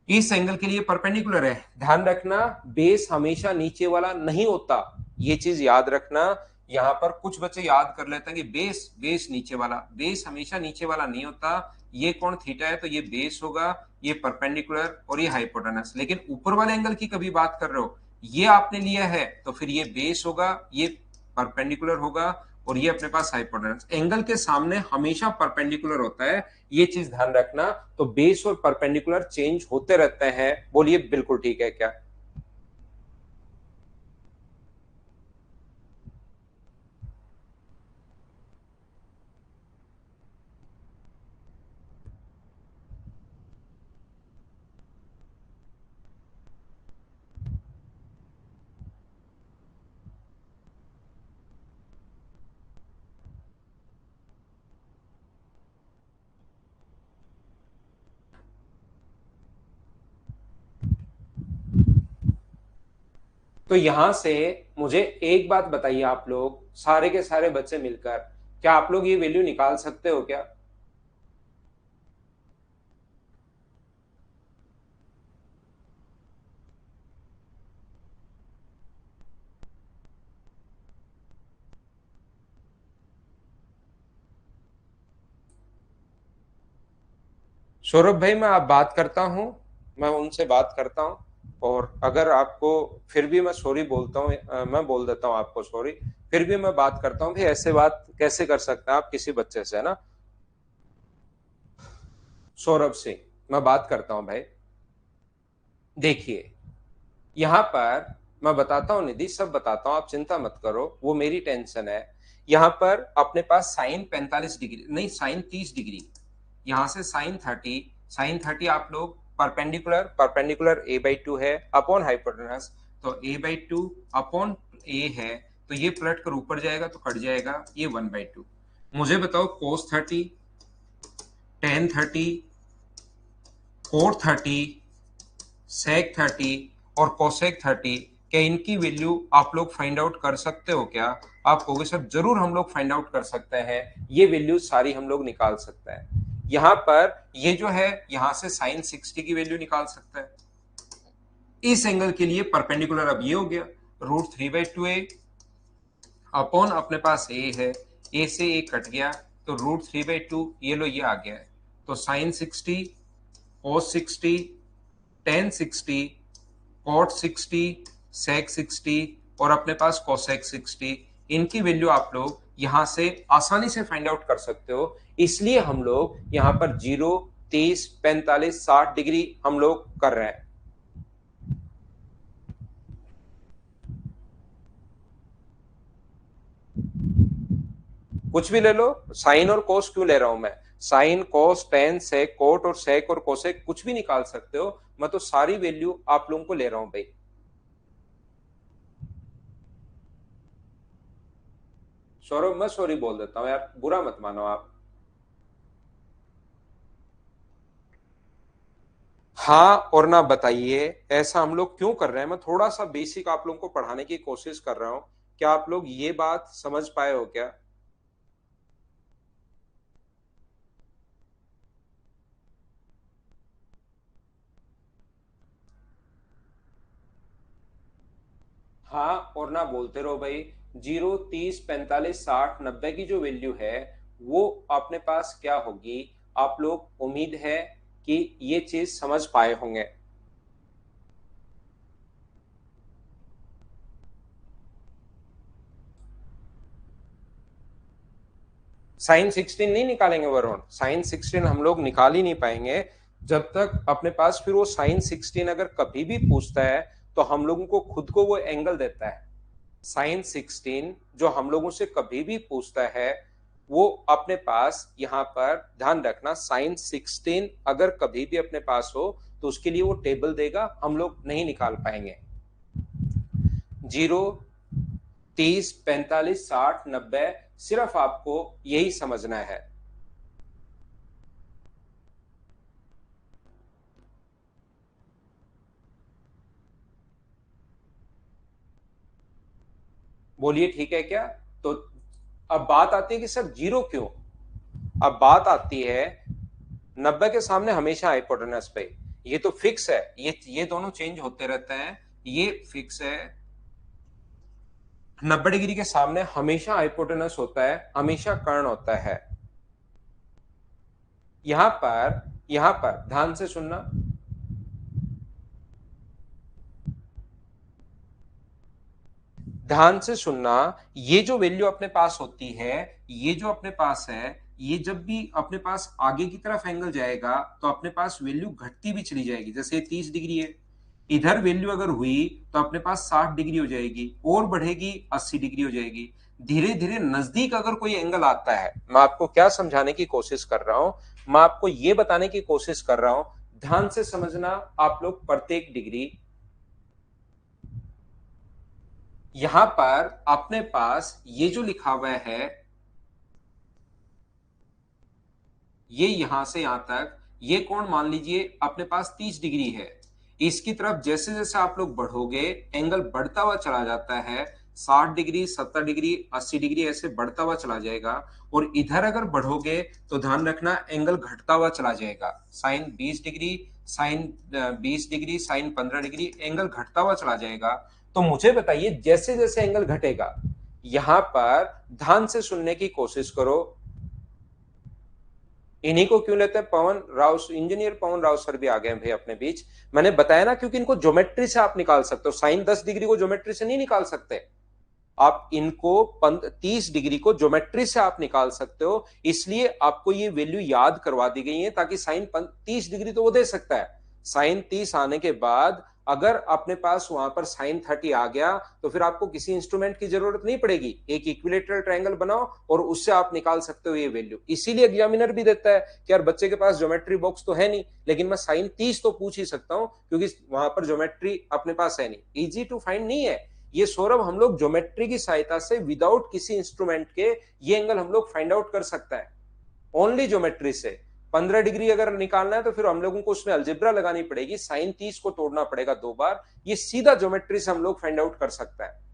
इस एंगल के लिए परपेंडिकुलर है। ध्यान रखना, बेस हमेशा नीचे वाला नहीं होता, ये चीज याद रखना। यहां पर कुछ बच्चे याद कर लेते हैं कि बेस बेस नीचे वाला, बेस हमेशा नीचे वाला नहीं होता। ये कोण थीटा है तो ये बेस होगा, ये परपेंडिकुलर और ये हाइपोटेनस। लेकिन ऊपर वाले एंगल की कभी बात कर रहे हो, ये आपने लिया है तो फिर ये बेस होगा, ये परपेंडिकुलर होगा और ये अपने पास हाइपोटेनस। एंगल के सामने हमेशा परपेंडिकुलर होता है, ये चीज ध्यान रखना। तो बेस और परपेंडिकुलर चेंज होते रहते हैं। बोलिए बिल्कुल ठीक है क्या? तो यहां से मुझे एक बात बताइए, आप लोग सारे के सारे बच्चे मिलकर, क्या आप लोग ये वैल्यू निकाल सकते हो क्या? सौरभ भाई, मैं आप बात करता हूँ, मैं उनसे बात करता हूँ। और अगर आपको फिर भी मैं सॉरी बोलता हूँ, मैं बोल देता हूँ आपको सॉरी। फिर भी मैं बात करता हूँ, भाई ऐसे बात कैसे कर सकते हैं आप किसी बच्चे से, है ना? सौरभ से मैं बात करता हूँ भाई। देखिए, यहाँ पर मैं बताता हूँ निधि, सब बताता हूँ, आप चिंता मत करो, वो मेरी टेंशन है। यहाँ पर अपने पास साइन 45 डिग्री, नहीं साइन 30 डिग्री, यहाँ से साइन 30 आप लोग परपेंडिकुलर, परपेंडिकुलर a/2 है अपॉन हाइपोटेनस। तो a/2 अपॉन a है, तो ये पलट कर ऊपर जाएगा तो कट जाएगा, ये 1/2। मुझे बताओ cos 30, tan 30, cot 30, sec 30 और cosec 30, क्या इनकी वैल्यू आप लोग फाइंड आउट कर सकते हो क्या? आप कहोगे सर जरूर हम लोग फाइंड आउट कर सकते हैं, ये वैल्यू सारी हम लोग निकाल सकते हैं। यहां पर ये जो है, यहां से साइन 60 की वैल्यू निकाल सकते हैं। इस एंगल के लिए परपेंडिकुलर अब ये हो गया, √3/2a अपॉन अपने पास ए है, ए से ए कट गया तो √3/2, ये लो ये आ गया है। तो sign 60, cos 60, tan 60, cot 60, sec 60 और अपने पास cosec 60, इनकी वैल्यू आप लोग यहां से आसानी से फाइंड आउट कर सकते हो। इसलिए हम लोग यहां पर 0, 30, 45, 60 डिग्री हम लोग कर रहे हैं। कुछ भी ले लो, साइन और कोस क्यों ले रहा हूं मैं? साइन, कोस, टेन, सेक, कोट और सेक और कोसेक कुछ भी निकाल सकते हो। मैं तो सारी वैल्यू आप लोगों को ले रहा हूं भाई। सौरभ, मैं सॉरी बोल देता हूँ यार, बुरा मत मानो आप। हाँ और ना बताइए, ऐसा हम लोग क्यों कर रहे हैं? मैं थोड़ा सा बेसिक आप लोगों को पढ़ाने की कोशिश कर रहा हूँ। क्या आप लोग ये बात समझ पाए हो क्या? हाँ और ना बोलते रहो भाई। 0, 30, 45, 60, 90 की जो वैल्यू है, वो अपने पास क्या होगी? आप लोग उम्मीद है कि ये चीज समझ पाए होंगे। साइन 16 नहीं निकालेंगे वरुण, साइन 16 हम लोग निकाल ही नहीं पाएंगे जब तक अपने पास फिर वो साइन 16 अगर कभी भी पूछता है, तो हम लोगों को खुद को वो एंगल देता है। साइन 16 जो हम लोगों से कभी भी पूछता है, वो अपने पास यहां पर ध्यान रखना, साइन 16 अगर कभी भी अपने पास हो, तो उसके लिए वो टेबल देगा, हम लोग नहीं निकाल पाएंगे। 0, 30, 45, 60, 90, सिर्फ आपको यही समझना है। बोलिए ठीक है क्या? तो अब बात आती है कि सर जीरो क्यों? अब बात आती है 90 के सामने हमेशा हाइपोटेनस पे, ये तो फिक्स है, ये दोनों चेंज होते रहते हैं, ये फिक्स है। 90 डिग्री के सामने हमेशा हाइपोटेनस होता है, हमेशा कर्ण होता है। यहां पर ध्यान से सुनना, ध्यान से सुनना, ये जो वैल्यू अपने पास होती है, ये जो अपने पास है, ये जब भी अपने पास आगे की तरफ एंगल जाएगा तो अपने पास वैल्यू घटती भी चली जाएगी। जैसे 30 डिग्री है, इधर वैल्यू अगर हुई तो अपने पास 60 डिग्री हो जाएगी, और बढ़ेगी 80 डिग्री हो जाएगी। धीरे धीरे नजदीक अगर कोई एंगल आता है, मैं आपको क्या समझाने की कोशिश कर रहा हूं, मैं आपको ये बताने की कोशिश कर रहा हूं, ध्यान से समझना आप लोग प्रत्येक डिग्री। यहां पर अपने पास ये जो लिखा हुआ है, ये यहां से यहां तक, ये कोण मान लीजिए अपने पास 30 डिग्री है। इसकी तरफ जैसे जैसे आप लोग बढ़ोगे, एंगल बढ़ता हुआ चला जाता है, 60 डिग्री, 70 डिग्री, 80 डिग्री ऐसे बढ़ता हुआ चला जाएगा। और इधर अगर बढ़ोगे तो ध्यान रखना एंगल घटता हुआ चला जाएगा, sine 20 degree, sine 20 degree, sine 15 degree, angle घटता हुआ चला जाएगा। तो मुझे बताइए जैसे जैसे एंगल घटेगा, यहां पर ध्यान से सुनने की कोशिश करो। इन्हीं को क्यों लेते हैं, पवन राव, इंजीनियर पवन राव सर भी आ गए भाई अपने बीच। मैंने बताया ना, क्योंकि इनको ज्योमेट्री से आप निकाल सकते हो, साइन 10 डिग्री को ज्योमेट्री से नहीं निकाल सकते आप, इनको 30 डिग्री को ज्योमेट्री से आप निकाल सकते हो। इसलिए आपको ये वैल्यू याद करवा दी गई है, ताकि साइन 30 डिग्री तो वो दे सकता है, साइन 30 आने के बाद अगर अपने पास वहां पर साइन 30 आ गया तो फिर आपको किसी इंस्ट्रूमेंट की जरूरत नहीं पड़ेगी, एक इक्विलेटरल ट्रायंगल बनाओ और उससे आप निकाल सकते हो ये वैल्यू। इसीलिए एग्जामिनर भी देता है कि यार बच्चे के पास ज्योमेट्री बॉक्स तो है नहीं, लेकिन मैं साइन 30 तो पूछ ही सकता हूं, क्योंकि वहां पर ज्योमेट्री अपने पास है नहीं, इजी टू फाइंड नहीं है। ये सौरभ हम लोग ज्योमेट्री की सहायता से विदाउट किसी इंस्ट्रूमेंट के ये एंगल हम लोग फाइंड आउट कर सकता है, ओनली ज्योमेट्री से। 15 डिग्री अगर निकालना है तो फिर हम लोगों को उसमें अलजेब्रा लगानी पड़ेगी, साइन 30 को तोड़ना पड़ेगा 2 बार, ये सीधा ज्योमेट्री से हम लोग फाइंड आउट कर सकता है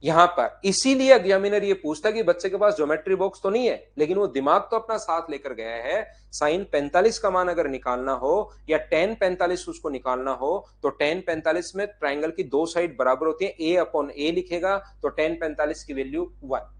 यहां पर। इसीलिए एग्जामिनर ये पूछता है कि बच्चे के पास ज्योमेट्री बॉक्स तो नहीं है, लेकिन वो दिमाग तो अपना साथ लेकर गया है। साइन 45 का मान अगर निकालना हो या टेन 45 उसको निकालना हो, तो टेन 45 में ट्राइंगल की दो साइड बराबर होती है, ए अपॉन ए लिखेगा, तो टेन 45 की वैल्यू 1।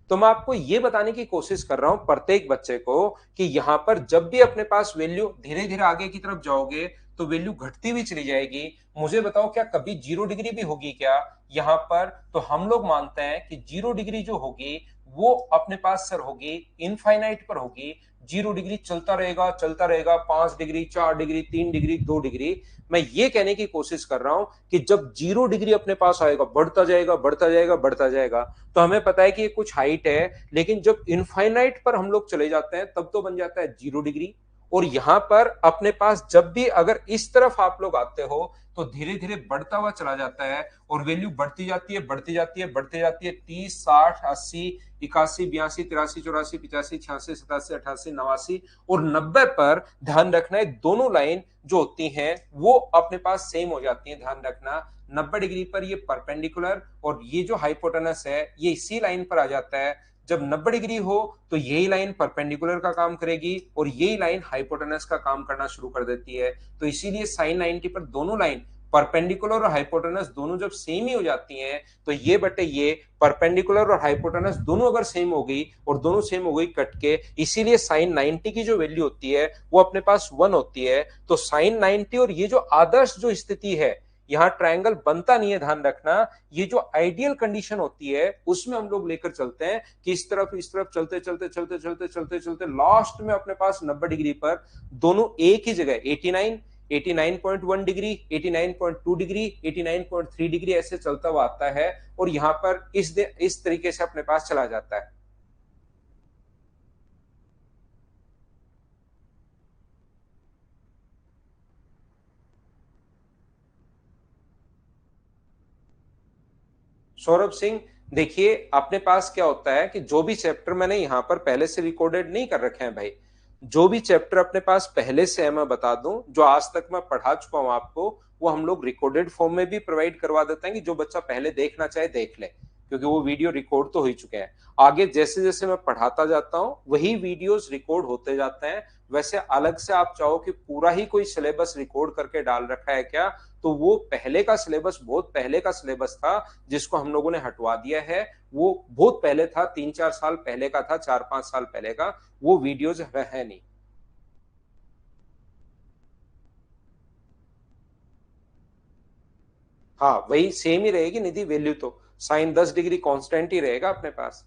तो मैं आपको यह बताने की कोशिश कर रहा हूं प्रत्येक बच्चे को कि यहां पर जब भी अपने पास वैल्यू धीरे धीरे आगे की तरफ जाओगे तो वैल्यू घटती हुई चली जाएगी। मुझे बताओ क्या कभी 0 डिग्री भी होगी क्या यहां पर? तो हम लोग मानते हैं कि 0 डिग्री जो होगी वो अपने पास सर होगी इनफाइनाइट पर होगी। 0 डिग्री चलता रहेगा 5 डिग्री, 4 डिग्री, 3 डिग्री, 2 डिग्री। मैं ये कहने की कोशिश कर रहा हूं कि जब 0 डिग्री अपने पास आएगा, बढ़ता जाएगा बढ़ता जाएगा बढ़ता जाएगा, तो हमें पता है कि ये कुछ हाइट है, लेकिन जब इनफाइनाइट पर हम लोग चले जाते हैं तब तो बन जाता है 0 डिग्री। और यहां पर अपने पास जब भी अगर इस तरफ आप लोग आते हो तो धीरे धीरे बढ़ता हुआ चला जाता है, और वैल्यू बढ़ती जाती है बढ़ती जाती है बढ़ती जाती है, 30, 60, 80, 81, 82, 83, 84, 85, 86, 87, 88, 89 और 90 पर ध्यान रखना है दोनों लाइन जो होती हैं वो अपने पास सेम हो जाती हैं। ध्यान रखना 90 डिग्री पर ये परपेंडिकुलर और ये जो हाइपोटेनस है ये इसी लाइन पर आ जाता है। जब 90 डिग्री हो तो यही लाइन परपेंडिकुलर का काम करेगी और यही लाइन हाइपोटेनस का काम करना शुरू कर देती है। तो इसीलिए साइन 90 पर दोनों लाइन परपेंडिकुलर और हाइपोटेनस दोनों जब सेम ही हो जाती हैं तो ये बटे ये परपेंडिकुलर और हाइपोटेनस दोनों अगर सेम हो गई और दोनों सेम हो गई कट के, इसीलिए साइन 90 की जो वैल्यू होती है वो अपने पास 1 होती है। तो साइन 90 और ये जो आदर्श जो स्थिति है, यहां ट्रायंगल बनता नहीं है, ध्यान रखना। ये जो आइडियल कंडीशन होती है उसमें हम लोग लेकर चलते हैं कि इस तरफ चलते चलते चलते चलते चलते चलते लास्ट में अपने पास 90 डिग्री पर दोनों एक ही जगह 89, 89.1 डिग्री, 89.2 डिग्री, 89.3 डिग्री ऐसे चलता हुआ आता है, और यहां पर इस तरीके से अपने पास चला जाता है। सौरभ सिंह, देखिए अपने पास क्या होता है कि जो भी चैप्टर मैंने यहाँ पर पहले से रिकॉर्डेड नहीं कर रखे हैं भाई, जो भी चैप्टर अपने पास पहले से है मैं बता दूं, जो आज तक मैं पढ़ा चुका हूं आपको, वो हम लोग रिकॉर्डेड फॉर्म में भी प्रोवाइड करवा देते हैं कि जो बच्चा पहले देखना चाहे देख ले, क्योंकि वो वीडियो रिकॉर्ड तो हो ही चुके हैं। आगे जैसे जैसे मैं पढ़ाता जाता हूँ वही वीडियोस रिकॉर्ड होते जाते हैं। वैसे अलग से आप चाहो कि पूरा ही कोई सिलेबस रिकॉर्ड करके डाल रखा है क्या, तो वो पहले का सिलेबस, बहुत पहले का सिलेबस था जिसको हम लोगों ने हटवा दिया है। वो बहुत पहले था, 3-4 साल पहले का था, 4-5 साल पहले का, वो वीडियोज है नहीं। हाँ, वही सेम ही रहेगी निधि, वैल्यू तो साइन 10 डिग्री कांस्टेंट ही रहेगा अपने पास।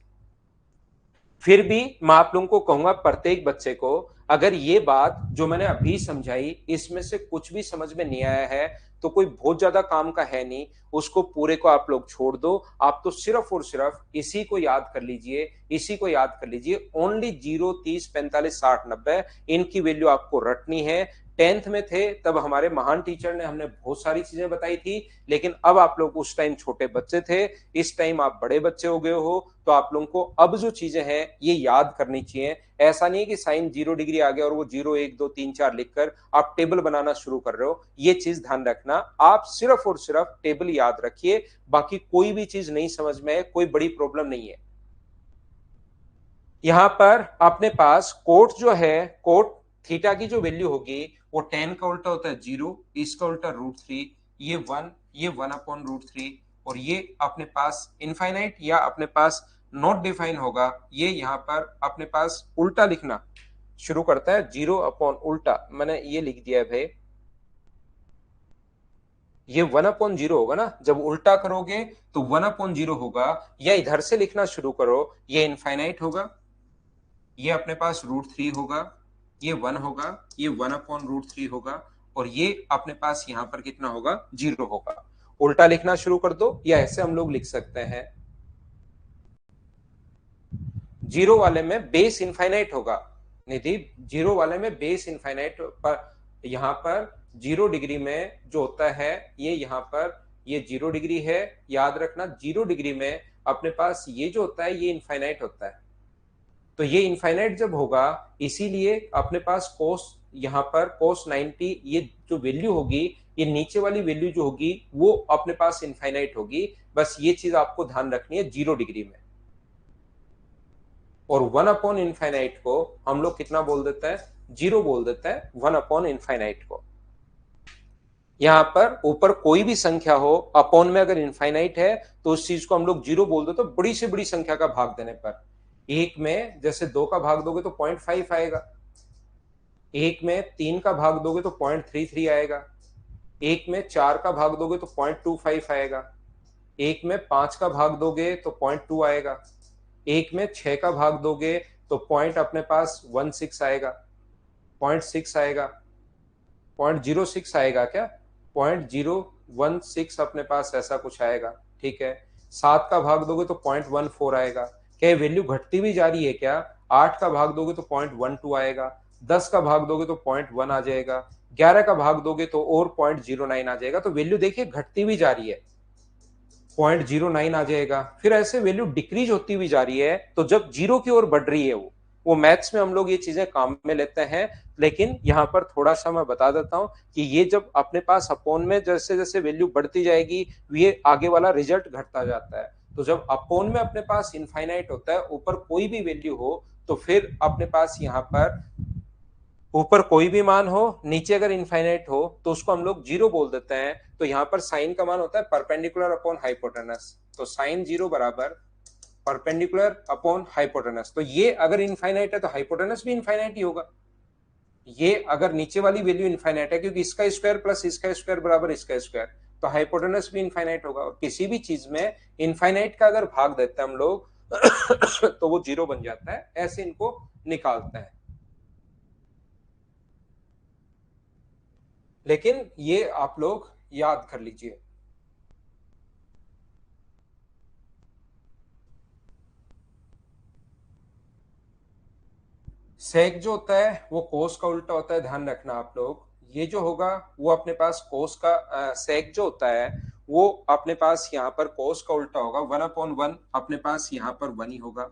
फिर भी मैं आप लोगों को कहूंगा, प्रत्येक बच्चे को अगर ये बात जो मैंने अभी समझाई इसमें से कुछ भी समझ में नहीं आया है, तो कोई बहुत ज्यादा काम का है नहीं, उसको पूरे को आप लोग छोड़ दो। आप तो सिर्फ और सिर्फ इसी को याद कर लीजिए, इसी को याद कर लीजिए। ओनली 0, 30, 45, 60, 90 इनकी वैल्यू आपको रटनी है। 10th में थे तब हमारे महान टीचर ने हमने बहुत सारी चीजें बताई थी, लेकिन अब आप लोग उस टाइम छोटे बच्चे थे, इस टाइम आप बड़े बच्चे हो गए हो, तो आप लोगों को अब जो चीजें हैं ये याद करनी चाहिए। ऐसा नहीं कि साइन 0 डिग्री आ गया और वो 0, 1, 2, 3, 4 लिखकर आप टेबल बनाना शुरू कर रहे हो, ये चीज ध्यान रखना। आप सिर्फ और सिर्फ टेबल याद रखिए, बाकी कोई भी चीज नहीं समझ में कोई बड़ी प्रॉब्लम नहीं है। यहां पर अपने पास कोट जो है, कोट थीटा की जो वैल्यू होगी वो 10 का उल्टा होता है 0, इसका उल्टा √3, ये 1, ये 1/√3, और ये अपने पास इनफाइनाइट या अपने पास नॉट डिफाइन होगा, ये यहां पर अपने पास उल्टा लिखना शुरू करता है 0/उल्टा, मैंने ये लिख दिया है भाई। ये 1/0 होगा ना, जब उल्टा करोगे तो 1/0 होगा, या इधर से लिखना शुरू करो, ये इनफाइनाइट होगा, ये अपने पास √3 होगा, ये 1 होगा, ये 1/√3 होगा, और ये अपने पास यहां पर कितना होगा, 0 होगा। उल्टा लिखना शुरू कर दो, या ऐसे हम लोग लिख सकते हैं, 0 वाले में बेस इनफाइनाइट होगा निधि, 0 वाले में बेस इनफाइनाइट पर, यहां पर 0 डिग्री में जो होता है ये यहां पर ये 0 डिग्री है, याद रखना 0 डिग्री में अपने पास ये जो होता है ये इनफाइनाइट होता है। तो ये इनफाइनाइट जब होगा, इसीलिए अपने पास कोस, यहाँ पर कोस 90, ये जो वैल्यू होगी, ये नीचे वाली वैल्यू जो होगी वो अपने पास इनफाइनाइट होगी। बस ये चीज आपको ध्यान रखनी है 0 डिग्री में। और 1/इनफाइनाइट को हम लोग कितना बोल देते हैं, 0 बोल देते हैं 1/इनफाइनाइट को। यहां पर ऊपर कोई भी संख्या हो, अपॉन में अगर इनफाइनाइट है तो उस चीज को हम लोग 0 बोल देते, तो बड़ी से बड़ी संख्या का भाग देने पर, एक में जैसे 2 का भाग दोगे तो 0.5 आएगा, एक में 3 का भाग दोगे तो 0.33 आएगा, एक में 4 का भाग दोगे तो 0.25 आएगा, एक में 5 का भाग दोगे तो 0.2 आएगा, एक में 6 का भाग दोगे तो पॉइंट अपने पास 16 आएगा, 0.6 आएगा, 0.06 आएगा क्या, 0.016 अपने पास ऐसा कुछ आएगा। ठीक है, 7 का भाग दोगे तो 0.14 आएगा। क्या वैल्यू घटती भी जा रही है क्या, 8 का भाग दोगे तो 0.12 आएगा, 10 का भाग दोगे तो 0.1 आ जाएगा, 11 का भाग दोगे तो और 0.09 आ जाएगा। तो वैल्यू देखिए घटती भी जा रही है, 0.09 आ जाएगा। फिर ऐसे वैल्यू डिक्रीज होती हुई जा रही है, तो जब जीरो की ओर बढ़ रही है वो मैथ्स में हम लोग ये चीजें काम में लेते हैं। लेकिन यहाँ पर थोड़ा सा मैं बता देता हूँ कि ये जब अपने पास अपोन में जैसे जैसे वैल्यू बढ़ती जाएगी, ये आगे वाला रिजल्ट घटता जाता है। तो जब अपोन में अपने पास इनफाइनाइट होता है, ऊपर कोई भी वैल्यू हो, तो फिर अपने पास यहाँ पर ऊपर कोई भी मान हो, नीचे अगर इनफाइनाइट हो, तो उसको हम लोग 0 बोल देते हैं। तो यहाँ पर साइन का मान होता है परपेंडिकुलर अपॉन हाइपोटेनस, तो साइन 0 बराबर परपेंडिकुलर अपॉन हाइपोटेनस। तो ये अगर इनफाइनाइट है तो हाइपोटेनस भी इनफाइनाइट ही होगा। ये अगर नीचे वाली वैल्यू इनफाइनाइट है, क्योंकि इसका स्क्वायर प्लस इसका स्क्वायर बराबर इसका स्क्वायर, तो हाइपोटेनस भी इनफाइनाइट होगा। और किसी भी चीज में इनफाइनाइट का अगर भाग देते हैं हम लोग तो वो 0 बन जाता है। ऐसे इनको निकालते हैं। लेकिन ये आप लोग याद कर लीजिए, सेक जो होता है वो कोस का उल्टा होता है, ध्यान रखना आप लोग। ये जो होगा वो अपने पास कोस का सेक जो होता है वो अपने पास यहाँ पर cos का उल्टा होगा 1/1, अपने पास यहाँ पर 1 ही होगा।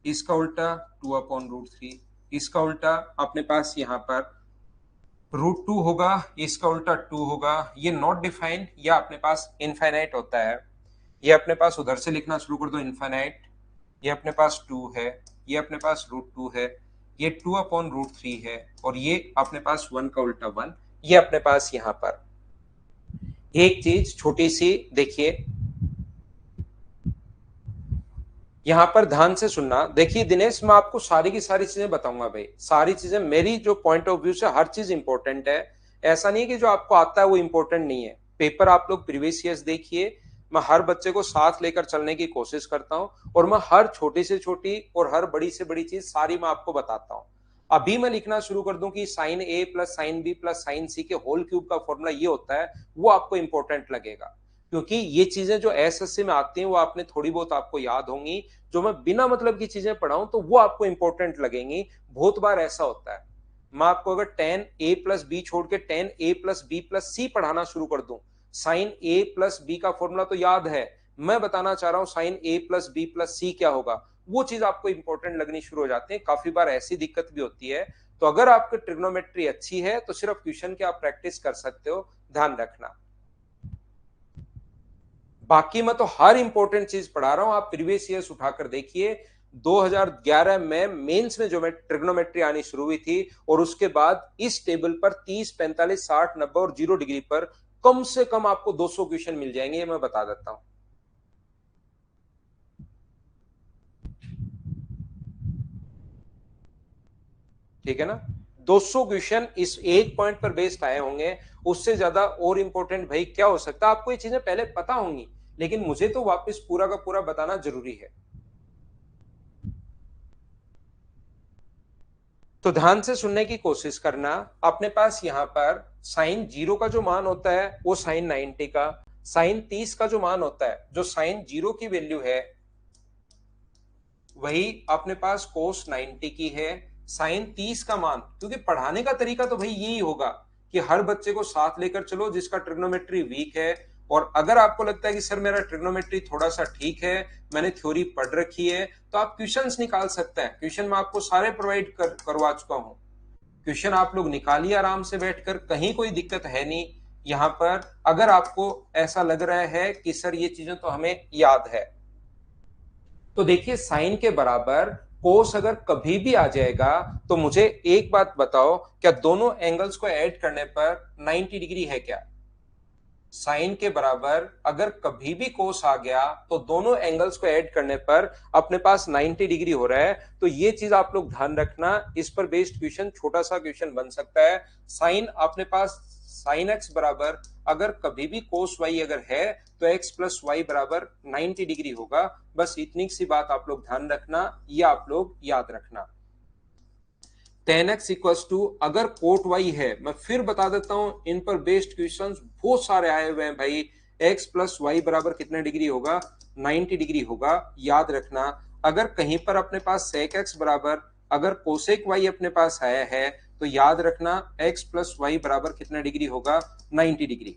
इसका उल्टा 2/√3, इसका उल्टा अपने पास यहाँ पर √2 होगा, इसका उल्टा 2 होगा। ये नॉट डिफाइंड या अपने पास इनफाइनाइट होता है। ये अपने पास उधर से लिखना शुरू कर दो इनफाइनाइट। ये अपने पास 2 है, ये अपने पास √2 है, ये 2/√3 है, और ये अपने पास 1 का उल्टा 1। ये अपने पास यहाँ पर एक चीज छोटी सी देखिए, यहां पर ध्यान से सुनना। देखिए दिनेश, मैं आपको सारी की सारी चीजें बताऊंगा भाई, सारी चीजें मेरी जो पॉइंट ऑफ व्यू से हर चीज इंपॉर्टेंट है। ऐसा नहीं है कि जो आपको आता है वो इंपॉर्टेंट नहीं है। पेपर आप लोग प्रीवियस ईयर्स देखिए, मैं हर बच्चे को साथ लेकर चलने की कोशिश करता हूं, और मैं हर छोटी से छोटी और हर बड़ी से बड़ी चीज सारी मैं आपको बताता हूं। अभी मैं लिखना शुरू कर दूं कि sine A plus sine B plus sine C के होल क्यूब का फॉर्मूला ये होता है, वो आपको इंपॉर्टेंट लगेगा, क्योंकि ये चीजें जो एसएससी में आती हैं वो आपने थोड़ी बहुत आपको याद होंगी। जो मैं बिना मतलब की चीजें पढ़ाऊं तो वो आपको इंपॉर्टेंट लगेंगी। बहुत बार ऐसा होता है, मैं आपको अगर tan a प्लस बी छोड़ के tan a plus B plus C पढ़ाना शुरू कर दूं, साइन a प्लस बी का फॉर्मूला तो याद है, मैं बताना चाह रहा हूं sine a plus B plus C क्या होगा, वो चीज आपको इंपॉर्टेंट लगनी शुरू हो जाती है। काफी बार ऐसी दिक्कत भी होती है। तो अगर आपकी ट्रिग्नोमेट्री अच्छी है तो सिर्फ क्वेश्चन की आप प्रैक्टिस कर सकते हो, ध्यान रखना। बाकी मैं तो हर इंपॉर्टेंट चीज पढ़ा रहा हूं, आप प्रीवियस ईयर्स उठाकर देखिए। 2011 में मेंस में जो मैं ट्रिग्नोमेट्री आनी शुरू हुई थी, और उसके बाद इस टेबल पर 30, 45, 60, 90 और 0 डिग्री पर कम से कम आपको 200 क्वेश्चन मिल जाएंगे, ये मैं बता देता हूं। ठीक है ना, 200 क्वेश्चन इस एक पॉइंट पर बेस्ड आए होंगे। उससे ज्यादा और इंपॉर्टेंट भाई क्या हो सकता है? आपको ये चीजें पहले पता होंगी, लेकिन मुझे तो वापस पूरा का पूरा बताना जरूरी है। तो ध्यान से सुनने की कोशिश करना। अपने पास यहां पर साइन 0 का जो मान होता है वो साइन 90 का, साइन 30 का जो मान होता है, जो साइन 0 की वैल्यू है वही अपने पास कोस 90 की है। साइन 30 का मान, क्योंकि पढ़ाने का तरीका तो भाई यही होगा कि हर बच्चे को साथ लेकर चलो जिसका ट्रिग्नोमेट्री वीक है। और अगर आपको लगता है कि सर मेरा ट्रिग्नोमेट्री थोड़ा सा ठीक है, मैंने थ्योरी पढ़ रखी है, तो आप क्वेश्चंस निकाल सकते हैं। क्वेश्चन मैं आपको सारे प्रोवाइड करवा चुका हूं। क्वेश्चन आप लोग निकालिए आराम से बैठकर, कहीं कोई दिक्कत है नहीं यहां पर। अगर आपको ऐसा लग रहा है कि सर ये चीजें तो हमें याद है, तो देखिए साइन के बराबर कोस अगर कभी भी आ जाएगा तो मुझे एक बात बताओ, क्या दोनों एंगल्स को ऐड करने पर 90 डिग्री है क्या? साइन के बराबर अगर कभी भी कोस आ गया तो दोनों एंगल्स को ऐड करने पर अपने पास 90 डिग्री हो रहा है। तो ये चीज आप लोग ध्यान रखना, इस पर बेस्ड क्वेश्चन छोटा सा क्वेश्चन बन सकता है। साइन अपने पास साइन एक्स बराबर अगर कभी भी कोस वाई अगर है तो एक्स प्लस वाई बराबर 90 डिग्री होगा। बस इतनी सी बात आप लोग ध्यान रखना, ये आप लोग याद रखना। tan x इक्वल्स टू अगर कोट y है, मैं फिर बता देता हूं, इन पर बेस्ड क्वेश्चंस बहुत सारे आए हुए हैं भाई। x प्लस वाई बराबर कितने डिग्री होगा? 90 डिग्री होगा, याद रखना। अगर कहीं पर अपने पास sec x बराबर अगर कोसेक y अपने पास आया है तो याद रखना x प्लस वाई बराबर कितने डिग्री होगा? 90 डिग्री।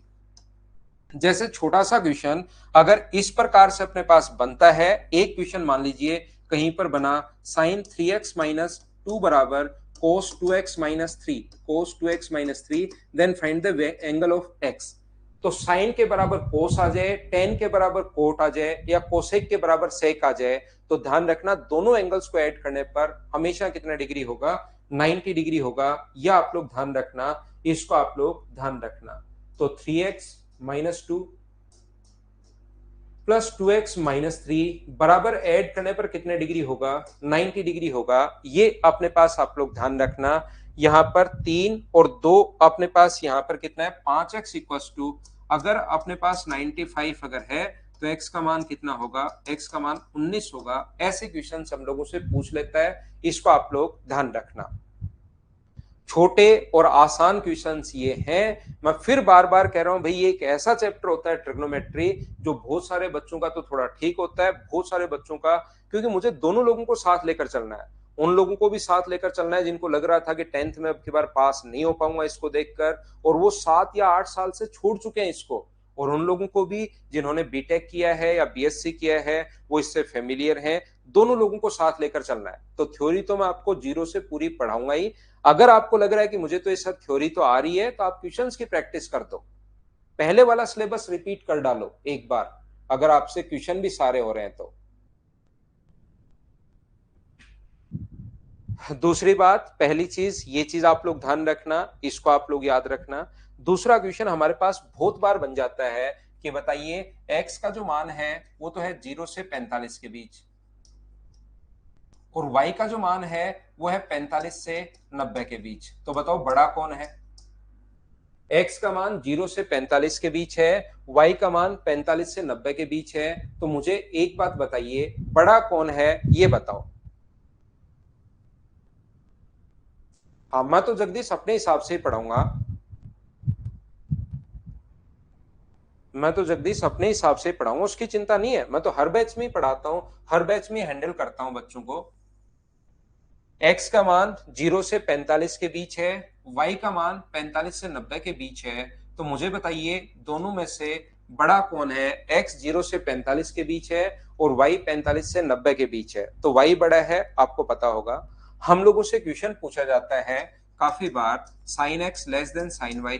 जैसे छोटा सा क्वेश्चन अगर इस प्रकार से अपने पास बनता है, एक क्वेश्चन मान लीजिए कहीं पर बना साइन 3x माइनस 2 बराबर cos 2x minus 3, cos 2x minus 3, then find the angle of x। तो साइन के बराबर कोस आ जाए, टेन के बराबर कोट आ जाए, या कोसेक के बराबर सेक आ जाए, तो ध्यान रखना दोनों एंगल्स को ऐड करने पर हमेशा कितना डिग्री होगा? 90 डिग्री होगा। यह आप लोग ध्यान रखना, इसको आप लोग ध्यान रखना। तो 3x minus 2 plus 2x minus 3 बराबर ऐड करने पर कितने डिग्री होगा? 90 डिग्री होगा। ये अपने पास आप लोग ध्यान रखना। यहां पर 3 और 2 अपने पास यहां पर कितना है? 5x इक्वल्स टू अगर अपने पास 95 अगर है तो x का मान कितना होगा? x का मान 19 होगा। ऐसे क्वेश्चन हम लोगों से पूछ लेता है, इसको आप लोग ध्यान रखना। छोटे और आसान क्वेश्चंस ये हैं। मैं फिर बार बार कह रहा हूं भाई, ये एक ऐसा चैप्टर होता है ट्रिग्नोमेट्री जो बहुत सारे बच्चों का तो थोड़ा ठीक होता है, बहुत सारे बच्चों का, क्योंकि मुझे दोनों लोगों को साथ लेकर चलना है। उन लोगों को भी साथ लेकर चलना है जिनको लग रहा था कि 10th में अब की बार पास नहीं हो पाऊंगा इसको देखकर, और वो 7 या 8 साल से छोड़ चुके हैं इसको, और उन लोगों को भी जिन्होंने बीटेक किया है या बीएससी किया है, वो इससे फेमिलियर हैं। दोनों लोगों को साथ लेकर चलना है। तो थ्योरी तो मैं आपको जीरो से पूरी पढ़ाऊंगा ही। अगर आपको लग रहा है कि मुझे तो ये सब थ्योरी तो आ रही है, तो आप क्वेश्चंस की प्रैक्टिस कर दो, पहले वाला सिलेबस रिपीट कर डालो एक बार, अगर आपसे क्वेश्चन भी सारे हो रहे हैं तो। दूसरी बात, पहली चीज, ये चीज आप लोग ध्यान रखना, इसको आप लोग याद रखना। दूसरा क्वेश्चन हमारे पास बहुत बार बन जाता है कि बताइए x का जो मान है वो तो है 0 से 45 के बीच, और y का जो मान है वो है 45 से 90 के बीच। तो बताओ बड़ा कौन है? x का मान 0 से 45 के बीच है, y का मान 45 से 90 के बीच है। तो मुझे एक बात बताइए, बड़ा कौन है ये बताओ। हाँ, मैं तो जगदीश अपने हिसाब से ही पढ़ाऊंगा। मैं तो जगदीश अपने हिसाब से पढ़ाऊंगा, उसकी चिंता नहीं है। मैं तो हर बैच में ही पढ़ाता हूँ, हर बैच में हैंडल करता हूँ बच्चों को। x का मान 0 से 45 के बीच है, y का मान 45 से 90 के बीच है। तो मुझे बताइए दोनों में से बड़ा कौन है? x 0 से 45 के बीच है और y 45 से 90 के बीच है। तो y बड़ा है, आपको पता होगा। हम लोगों से क्वेश्चन पूछा जाता है काफी बार, sine x less than sine y,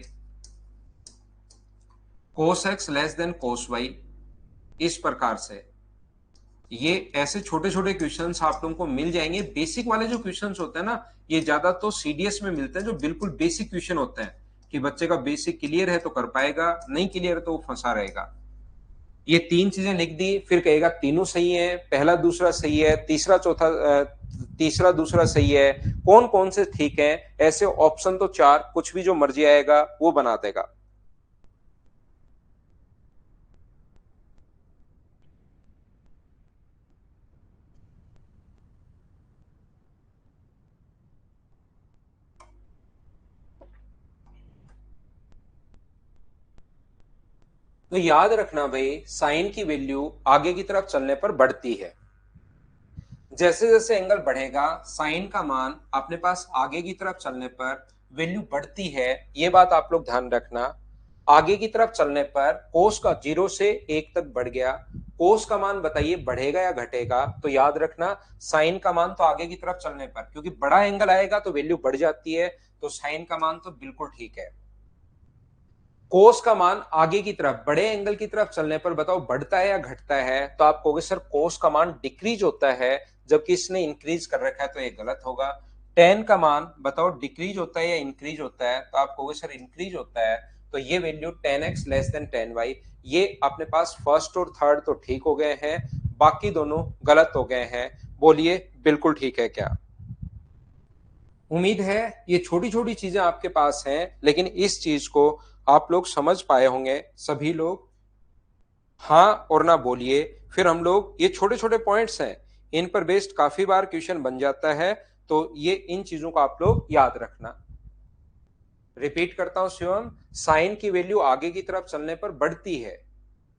cos x less than cos y, इस प्रकार से। ये ऐसे छोटे छोटे क्वेश्चंस आप लोगों को मिल जाएंगे। बेसिक वाले जो क्वेश्चंस होते हैं ना, ये ज्यादा तो सीडीएस में मिलते हैं, जो बिल्कुल बेसिक क्वेश्चन होते हैं कि बच्चे का बेसिक क्लियर है तो कर पाएगा, नहीं क्लियर है तो वो फंसा रहेगा। ये तीन चीजें लिख दी, फिर कहेगा तीनों सही है, पहला दूसरा सही है, तीसरा दूसरा सही है, कौन कौन से ठीक है। ऐसे ऑप्शन तो चार, कुछ भी जो मर्जी आएगा वो बना देगा। तो याद रखना भाई, साइन की वैल्यू आगे की तरफ चलने पर बढ़ती है। जैसे जैसे एंगल बढ़ेगा, साइन का मान अपने पास आगे की तरफ चलने पर वैल्यू बढ़ती है। ये बात आप लोग ध्यान रखना। आगे की तरफ चलने पर कोस का 0 से 1 तक बढ़ गया, कोस का मान बताइए बढ़ेगा या घटेगा? तो याद रखना, साइन का मान तो आगे की तरफ चलने पर, क्योंकि बड़ा एंगल आएगा तो वैल्यू बढ़ जाती है, तो साइन का मान तो बिल्कुल ठीक है। कोस का मान आगे की तरफ बड़े एंगल की तरफ चलने पर बताओ बढ़ता है या घटता है? तो आप कहोगे सर कोस का मान डिक्रीज होता है, जबकि इसने इंक्रीज कर रखा है, तो ये गलत होगा। टेन का मान बताओ डिक्रीज होता है या इंक्रीज होता है? तो आप कहोगे सर इंक्रीज होता है। तो ये value 10x less than 10y, ये अपने पास फर्स्ट और थर्ड तो ठीक हो गए हैं, बाकी दोनों गलत हो गए हैं। बोलिए बिल्कुल ठीक है क्या? उम्मीद है ये छोटी छोटी चीजें आपके पास हैं, लेकिन इस चीज को आप लोग समझ पाए होंगे सभी लोग। हाँ और ना बोलिए। फिर हम लोग, ये छोटे छोटे पॉइंट्स हैं, इन पर बेस्ड काफी बार क्वेश्चन बन जाता है, तो ये इन चीजों को आप लोग याद रखना। रिपीट करता हूं शिवम, साइन की वैल्यू आगे की तरफ चलने पर बढ़ती है।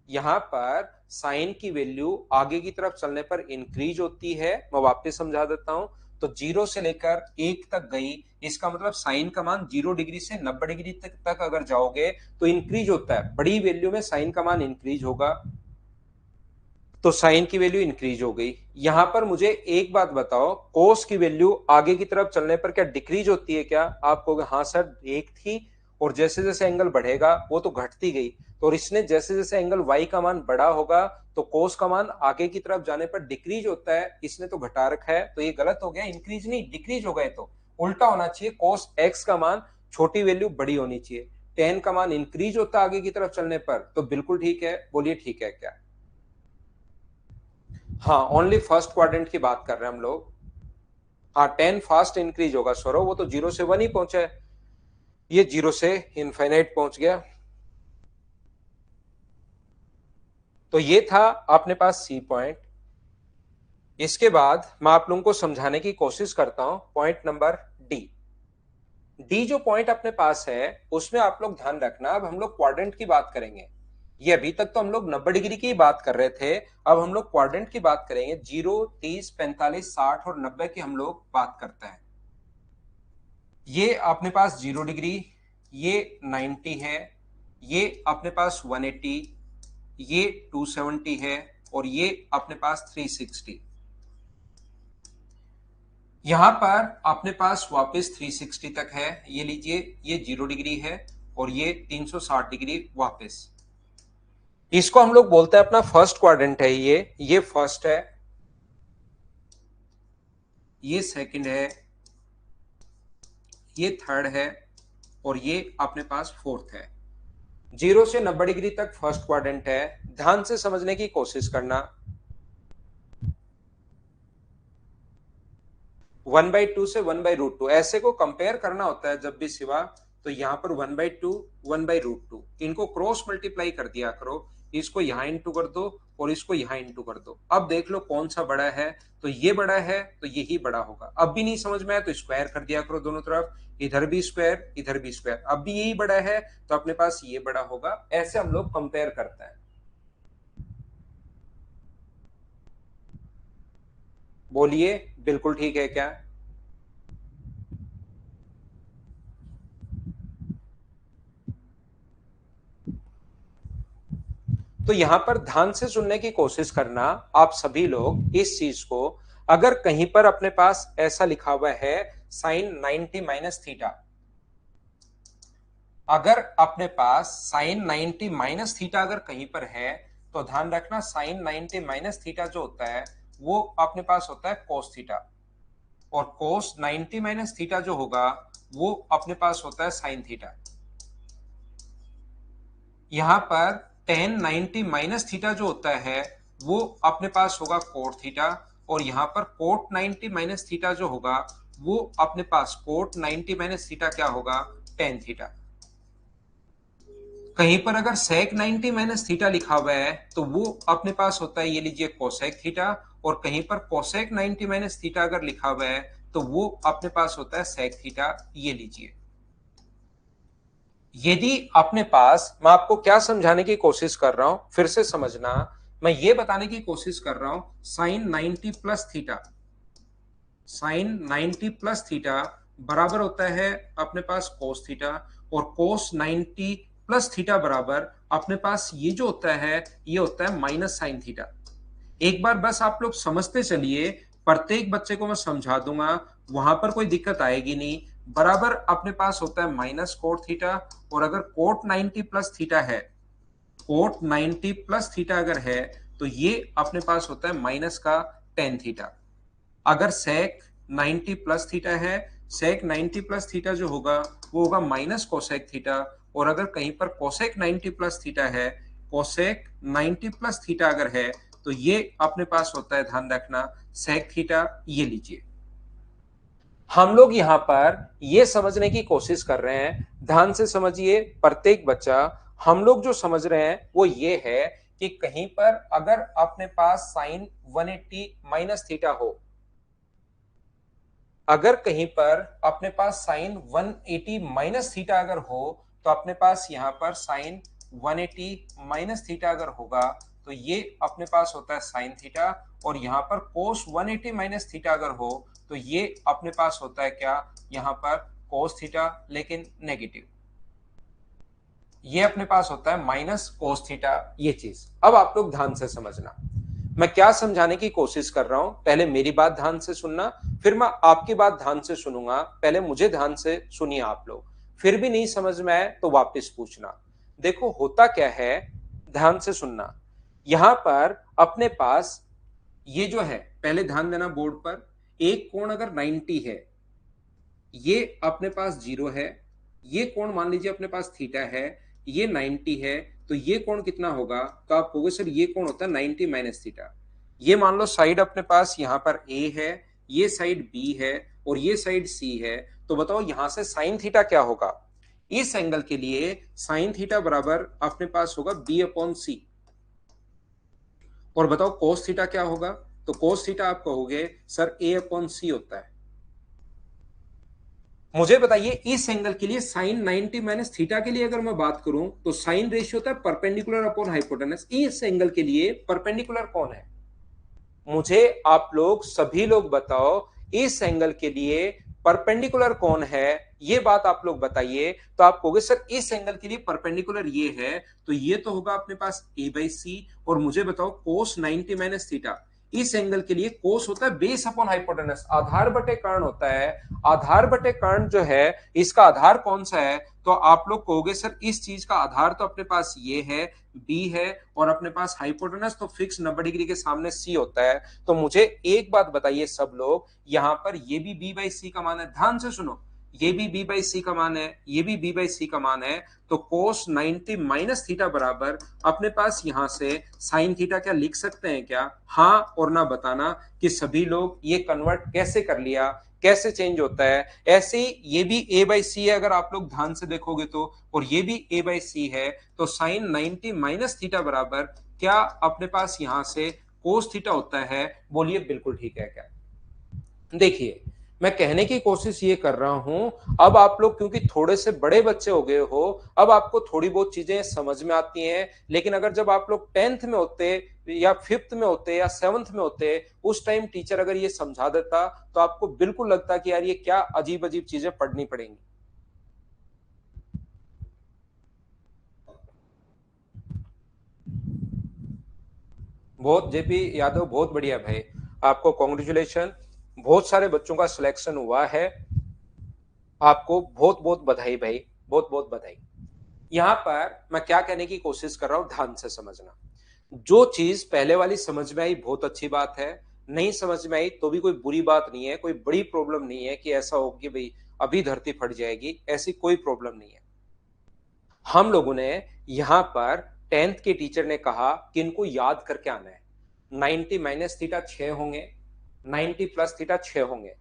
यहां पर साइन की वैल्यू आगे की तरफ चलने पर इंक्रीज होती है। मैं वापस समझा देता हूं। तो 0 से लेकर 1 तक गई, इसका मतलब साइन का मान 0 डिग्री से 90 डिग्री तक अगर जाओगे तो इंक्रीज होता है। बड़ी वैल्यू में साइन का मान इंक्रीज होगा, तो साइन की वैल्यू इंक्रीज हो गई। यहां पर मुझे एक बात बताओ, कोस की वैल्यू आगे की तरफ चलने पर क्या डिक्रीज होती है क्या? आप कहोगे हाँ सर एक थी, और जैसे जैसे एंगल बढ़ेगा वो तो घटती गई। तो और इसने जैसे जैसे एंगल y का मान बड़ा होगा, तो कोस का मान आगे की तरफ जाने पर डिक्रीज होता है, इसने तो घटा रखा है, तो ये गलत हो गया। इंक्रीज नहीं, डिक्रीज हो गए, तो उल्टा होना चाहिए। कोस x का मान छोटी वैल्यू बड़ी होनी चाहिए। 10 का मान इंक्रीज होता है आगे की तरफ चलने पर, तो बिल्कुल ठीक है। बोलिए ठीक है क्या? हाँ, ओनली फर्स्ट क्वाड्रेंट की बात कर रहे हैं हम लोग। हाँ, 10 फास्ट इंक्रीज होगा सौरव, वो तो 0 से 1 ही पहुंचा है, ये 0 से इनफाइनाइट पहुंच गया। तो ये था अपने पास सी पॉइंट। इसके बाद मैं आप लोगों को समझाने की कोशिश करता हूं पॉइंट नंबर डी। डी जो पॉइंट अपने पास है, उसमें आप लोग ध्यान रखना, अब हम लोग क्वाड्रेंट की बात करेंगे। ये अभी तक तो हम लोग 90 डिग्री की बात कर रहे थे, अब हम लोग क्वाड्रेंट की बात करेंगे। 0, 30, 45, 60 और 90 की हम लोग बात करते हैं। ये अपने पास 0 डिग्री, ये 90 है, ये अपने पास 180, ये 270 है और ये अपने पास 360। यहां पर अपने पास वापस 360 तक है, ये लीजिए, ये 0 डिग्री है और ये 360 डिग्री वापस। इसको हम लोग बोलते हैं अपना फर्स्ट क्वाड्रेंट है, ये फर्स्ट है, ये सेकंड है, ये थर्ड है और ये अपने पास फोर्थ है। 0 से 90 डिग्री तक फर्स्ट क्वाड्रेंट है। ध्यान से समझने की कोशिश करना। 1/2 से 1/√2 ऐसे को कंपेयर करना होता है जब भी सिवा, तो यहां पर 1/2 1/√2 इनको क्रॉस मल्टीप्लाई कर दिया करो, इसको यहां इंटू कर दो और इसको यहां इंटू कर दो। अब देख लो कौन सा बड़ा है, तो ये बड़ा है तो यही बड़ा होगा। अब भी नहीं समझ में आया तो स्क्वायर कर दिया करो दोनों तरफ, इधर भी स्क्वायर इधर भी स्क्वायर। अब भी यही बड़ा है तो अपने पास ये बड़ा होगा। ऐसे हम लोग कंपेयर करते हैं। बोलिए बिल्कुल ठीक है क्या? तो यहां पर ध्यान से सुनने की कोशिश करना आप सभी लोग इस चीज को। अगर कहीं पर अपने पास ऐसा लिखा हुआ है साइन 90 माइनस थीटा, अगर अपने पास साइन 90 माइनस थीटा अगर कहीं पर है, तो ध्यान रखना साइन 90 माइनस थीटा जो होता है वो अपने पास होता है कोस थीटा, और कोस 90 माइनस थीटा जो होगा वो अपने पास होता है साइन थीटा। यहां पर टेन 90 माइनस थीटा जो होता है वो अपने पास होगा कोट थीटा, और यहां पर कोट 90 माइनस थीटा जो होगा वो अपने पास कोट 90 माइनस थीटा क्या होगा, टेन थीटा। कहीं पर अगर सेक 90 माइनस थीटा लिखा हुआ है तो वो अपने पास होता है, ये लीजिए, कोसेक थीटा, और कहीं पर कोसेक 90 माइनस थीटा अगर लिखा हुआ है तो वो अपने पास होता है सेक थीटा, ये लीजिए। यदि अपने पास, मैं आपको क्या समझाने की कोशिश कर रहा हूं फिर से समझना, मैं ये बताने की कोशिश कर रहा हूं sine 90 plus theta, sine 90 plus theta बराबर होता है अपने पास कोस थीटा, और कोस 90 प्लस थीटा बराबर अपने पास ये जो होता है ये होता है माइनस साइन थीटा। एक बार बस आप लोग समझते चलिए, प्रत्येक बच्चे को मैं समझा दूंगा, वहां पर कोई दिक्कत आएगी नहीं। बराबर अपने पास होता है माइनस कोट थीटा, और अगर कोट 90 प्लस थीटा है, कोट 90 प्लस थीटा अगर है तो ये अपने पास होता है माइनस का टेन थीटा। अगर सेक 90 प्लस थीटा है, सेक 90 प्लस थीटा जो होगा वो होगा माइनस कोसेक थीटा, और अगर कहीं पर कोसेक 90 प्लस थीटा है, कोसेक 90 प्लस थीटा अगर है तो ये अपने पास होता है, ध्यान रखना, सेक थीटा, ये लीजिए। हम लोग यहाँ पर ये समझने की कोशिश कर रहे हैं, ध्यान से समझिए प्रत्येक बच्चा। हम लोग जो समझ रहे हैं वो ये है कि कहीं पर अगर अपने पास साइन 180 माइनस थीटा हो, अगर कहीं पर अपने पास साइन 180 माइनस थीटा अगर हो, तो अपने पास यहाँ पर साइन 180 माइनस थीटा अगर होगा तो ये अपने पास होता है साइन थीटा, और यहाँ पर कोस 180 माइनस थीटा अगर हो तो ये अपने पास होता है क्या, यहाँ पर कोस थीटा, लेकिन नेगेटिव। ये अपने पास होता है माइनस कोस थीटा, ये चीज। अब आप लोग ध्यान से समझना, मैं क्या समझाने की कोशिश कर रहा हूं। पहले मेरी बात ध्यान से सुनना, फिर मैं आपकी बात ध्यान से सुनूंगा। पहले मुझे ध्यान से सुनिए आप लोग, फिर भी नहीं समझ में आए तो वापस पूछना। देखो होता क्या है, ध्यान से सुनना। यहां पर अपने पास ये जो है, पहले ध्यान देना बोर्ड पर, एक कोण अगर 90 है, ये अपने पास 0 है, ये कोण मान लीजिए अपने पास थीटा है, ये 90 है, तो ये कोण कितना होगा, तो आप कहोगे सर ये कोण होता है 90 माइनस थीटा। ये मान लो साइड अपने पास यहाँ पर ए है, ये साइड बी है और ये साइड सी है, तो बताओ यहां से साइन थीटा क्या होगा। इस एंगल के लिए साइन थीटा बराबर अपने पास होगा बी अपॉन सी। और बताओ कोस थीटा क्या होगा, तो कोस थीटा आप कहोगे सर ए अपॉन सी होता है। मुझे बताइए इस एंगल के लिए साइन 90 माइनस थीटा के लिए अगर मैं बात करूं तो साइन रेशियो होता है परपेंडिकुलर अपॉन हाइपोटेनस। इस एंगल के लिए परपेंडिकुलर कौन है, मुझे आप लोग सभी लोग बताओ, इस एंगल के लिए परपेंडिकुलर कौन है, ये बात आप लोग बताइए। तो आप कहोगे सर इस एंगल के लिए परपेंडिकुलर ये है, तो ये तो होगा अपने पास ए बाई सी। और मुझे बताओ कोस 90 माइनस थीटा, इस एंगल के लिए कोस होता है बेस अपॉन हाइपोटेनस, आधार बटे कर्ण होता है। आधार बटे कर्ण जो है, इसका आधार कौन सा है, तो आप लोग कहोगे सर इस चीज का आधार तो अपने पास ये है, बी है, और अपने पास हाइपोटेनस तो फिक्स 90 डिग्री के सामने सी होता है। तो मुझे एक बात बताइए सब लोग, यहां पर ये भी बी बाई सी का मान है, ध्यान से सुनो, ये भी बी बाई सी का मान है, ये भी बी बाई सी का मान है। तो कोस 90 माइनस थीटा बराबर अपने पास यहां से साइन थीटा क्या लिख सकते हैं क्या? हाँ और ना बताना कि सभी लोग ये कन्वर्ट कैसे कर लिया, कैसे चेंज होता है। ऐसे ही ये भी ए बाई सी है, अगर आप लोग ध्यान से देखोगे तो, और ये भी ए बाई सी है। तो साइन 90 माइनस थीटा बराबर क्या अपने पास यहां से कोस थीटा होता है? बोलिए बिल्कुल ठीक है क्या? देखिए, मैं कहने की कोशिश ये कर रहा हूं, अब आप लोग क्योंकि थोड़े से बड़े बच्चे हो गए हो, अब आपको थोड़ी बहुत चीजें समझ में आती हैं। लेकिन अगर जब आप लोग 10th में होते या 5th में होते या 7th में होते, उस टाइम टीचर अगर ये समझा देता, तो आपको बिल्कुल लगता कि यार ये क्या अजीब अजीब चीजें पढ़नी पड़ेंगी। बहुत जेपी यादव, बहुत बढ़िया भाई, आपको कॉन्ग्रेचुलेशन। बहुत सारे बच्चों का सिलेक्शन हुआ है, आपको बहुत बहुत बधाई भाई, बहुत बहुत बधाई। यहां पर मैं क्या कहने की कोशिश कर रहा हूं, ध्यान से समझना। जो चीज पहले वाली समझ में आई बहुत अच्छी बात है, नहीं समझ में आई तो भी कोई बुरी बात नहीं है, कोई बड़ी प्रॉब्लम नहीं है कि ऐसा हो कि भाई अभी धरती फट जाएगी, ऐसी कोई प्रॉब्लम नहीं है। हम लोगों ने यहां पर 10th के टीचर ने कहा कि इनको याद करके आना है। 90 माइनस थीटा 6 होंगे, 90 प्लस थीटा 6 होंगे,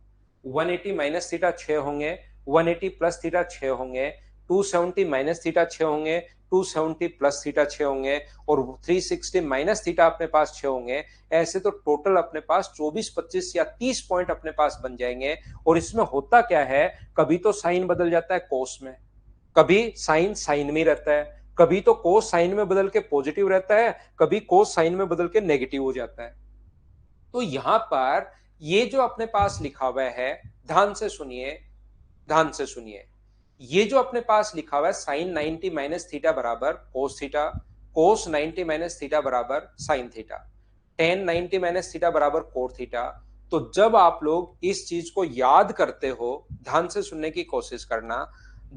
180 माइनस थीटा 6 होंगे, 180 प्लस थीटा 6 होंगे, 270 माइनस थीटा 6 होंगे, 270 प्लस थीटा 6 होंगे, और 360 माइनस थीटा अपने पास 6 होंगे। ऐसे तो टोटल अपने पास 24 25 या 30 पॉइंट अपने पास बन जाएंगे। और इसमें होता क्या है, कभी तो साइन बदल जाता है कोस में, कभी साइन साइन में रहता है, कभी तो कोस साइन में बदल के पॉजिटिव रहता है, कभी कोस साइन में बदल के नेगेटिव हो जाता है। तो यहां पर ये जो अपने पास लिखा हुआ है, ध्यान से सुनिए, ध्यान से सुनिए, ये जो अपने पास लिखा हुआ है साइन 90 माइनस थीटा बराबर कोस थीटा, कोस 90 माइनस थीटा बराबर sine theta, ten 90 minus theta बराबर कोट थीटा। तो जब आप लोग इस चीज को याद करते हो, ध्यान से सुनने की कोशिश करना,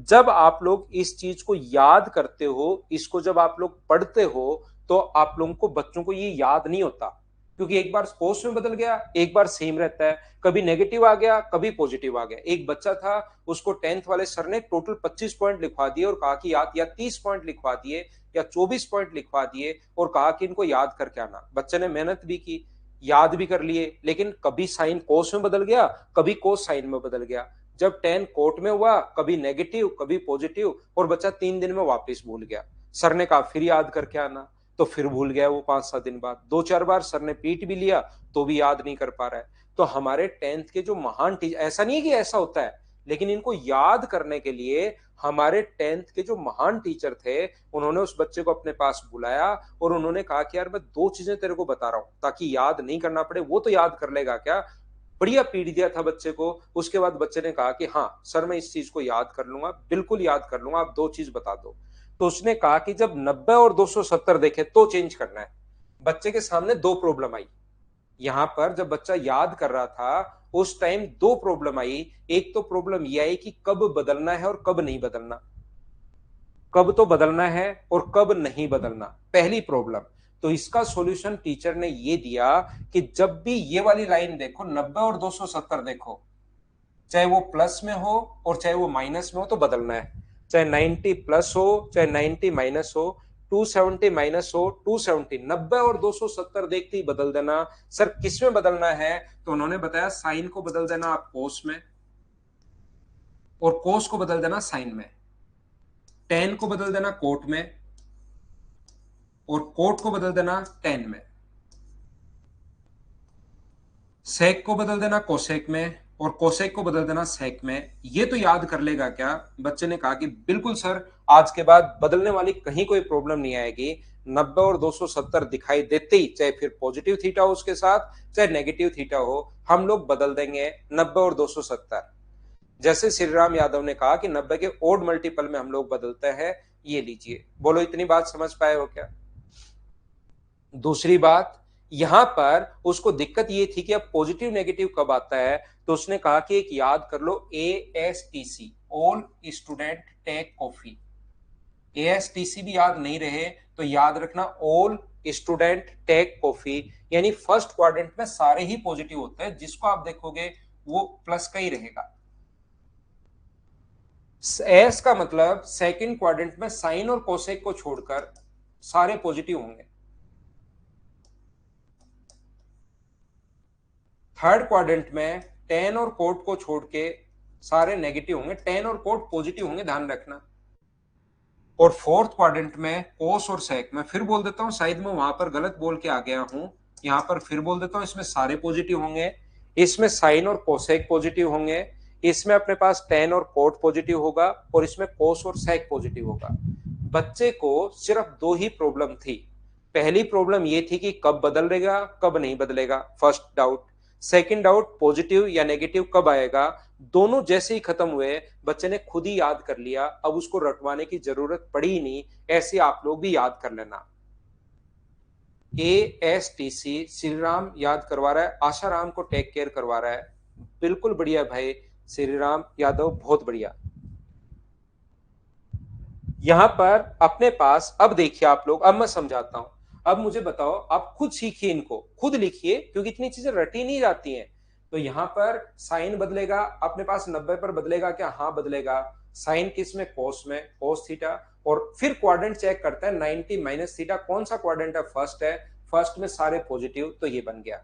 जब आप लोग इस चीज को याद करते हो, इसको जब आप लोग पढ़ते हो, तो आप लोगों को, बच्चों को ये याद नहीं होता, क्योंकि एक बार कोस में बदल गया, एक बार सेम रहता है, कभी नेगेटिव आ गया, कभी पॉजिटिव आ गया। एक बच्चा था, उसको 10th वाले सर ने टोटल 25 पॉइंट लिखवा दिए और कहा कि याद, या 30 पॉइंट लिखवा दिए या 24 पॉइंट लिखवा दिए, और कहा कि इनको याद करके आना। बच्चे ने मेहनत भी की, याद भी कर लिए, लेकिन कभी साइन कोस में बदल गया, कभी कोस साइन में बदल गया। जब 10 कोट में हुआ, कभी नेगेटिव कभी पॉजिटिव, और बच्चा 3 दिन में वापस भूल गया। सर ने कहा फिर याद करके आना, तो फिर भूल गया वो 5-7 दिन बाद। 2-4 बार सर ने पीट भी लिया तो भी याद नहीं कर पा रहा है। तो हमारे 10th के जो महान टीचर, ऐसा नहीं है कि ऐसा होता है, लेकिन इनको याद करने के लिए हमारे 10th के जो महान टीचर थे, उन्होंने उस बच्चे को अपने पास बुलाया और उन्होंने कहा कि यार मैं 2 चीजें तेरे को बता रहा हूं ताकि याद नहीं करना पड़े। वो तो याद कर लेगा क्या, बढ़िया पीट दिया था बच्चे को। उसके बाद बच्चे ने कहा कि हाँ सर मैं इस चीज को याद कर लूंगा, बिल्कुल याद कर लूंगा, आप 2 चीज बता दो। तो उसने कहा कि जब 90 और 270 देखे तो चेंज करना है। बच्चे के सामने 2 प्रॉब्लम आई, यहां पर जब बच्चा याद कर रहा था उस टाइम 2 प्रॉब्लम आई। एक तो प्रॉब्लम यह आई कि कब बदलना है और कब नहीं बदलना, कब तो बदलना है और कब नहीं बदलना, पहली प्रॉब्लम। तो इसका सॉल्यूशन टीचर ने ये दिया कि जब भी ये वाली लाइन देखो, 90 और 270 देखो, चाहे वो प्लस में हो और चाहे वो माइनस में हो, तो बदलना है। चाहे 90 प्लस हो चाहे 90 माइनस हो, 270 माइनस हो 270, 90 और 270 देखते ही बदल देना। सर किस में बदलना है, तो उन्होंने बताया साइन को बदल देना आप कोस में, और कोस को बदल देना साइन में, टेन को बदल देना कोट में, और कोट को बदल देना टेन में, सेक को बदल देना कोसेक में, और कोसेक को बदल देना सेक में। ये तो याद कर लेगा क्या? बच्चे ने कहा कि बिल्कुल सर, आज के बाद बदलने वाली कहीं कोई प्रॉब्लम नहीं आएगी। 90 और 270 दिखाई देते ही, चाहे फिर पॉजिटिव थीटा हो उसके साथ, चाहे नेगेटिव थीटा हो, हम लोग बदल देंगे 90 और 270। जैसे श्री राम यादव ने कहा कि 90 के ओड मल्टीपल में हम लोग बदलते हैं, ये लीजिए। बोलो इतनी बात समझ पाए हो क्या? दूसरी बात, यहां पर उसको दिक्कत ये थी कि अब पॉजिटिव नेगेटिव कब आता है, तो उसने कहा कि एक याद कर लो, ASTC, all student take coffee. ASTC भी याद नहीं रहे तो याद रखना ऑल स्टूडेंट टेक कॉफी, यानी फर्स्ट क्वाड्रेंट में सारे ही पॉजिटिव होते हैं, जिसको आप देखोगे वो प्लस का ही रहेगा। एस का मतलब सेकंड क्वाड्रेंट में साइन और कोसेक को छोड़कर सारे पॉजिटिव होंगे। थर्ड क्वाड्रेंट में टेन और कोट को छोड़ के सारे नेगेटिव होंगे, टेन और कोट पॉजिटिव होंगे, ध्यान रखना। और फोर्थ क्वाड्रेंट में कोस और सेक, मैं फिर बोल देता हूं, शायद मैं वहां पर गलत बोल के आ गया हूं, यहां पर फिर बोल देता हूं, इसमें सारे पॉजिटिव होंगे, इसमें साइन और कोसेक पॉजिटिव होंगे, इसमें अपने पास टेन और कोट पॉजिटिव होगा, और इसमें कोस और सेक पॉजिटिव होगा। बच्चे को सिर्फ दो ही प्रॉब्लम थी। पहली प्रॉब्लम ये थी कि कब बदलेगा कब नहीं बदलेगा, first doubt. Second doubt, positive या नेगेटिव कब आएगा। दोनों जैसे ही खत्म हुए, बच्चे ने खुद ही याद कर लिया, अब उसको रटवाने की जरूरत पड़ी ही नहीं। ऐसे आप लोग भी याद कर लेना। ASTC श्री राम याद करवा रहा है, आशाराम को टेक केयर करवा रहा है। बिल्कुल बढ़िया भाई श्री राम यादव, बहुत बढ़िया। यहां पर अपने पास, अब देखिए आप लोग, अब मैं समझाता हूं। अब मुझे बताओ, आप खुद सीखिए, इनको खुद लिखिए, क्योंकि इतनी चीजें रटी नहीं जाती हैं। तो यहां पर साइन बदलेगा अपने पास 90 पर बदलेगा क्या? हाँ बदलेगा। साइन किस में? कोस में, कोस थीटा। और फिर क्वाड्रेंट चेक करता है, 90 माइनस थीटा, कौन सा क्वाड्रेंट है? फर्स्ट है, फर्स्ट में सारे पॉजिटिव, तो ये बन गया।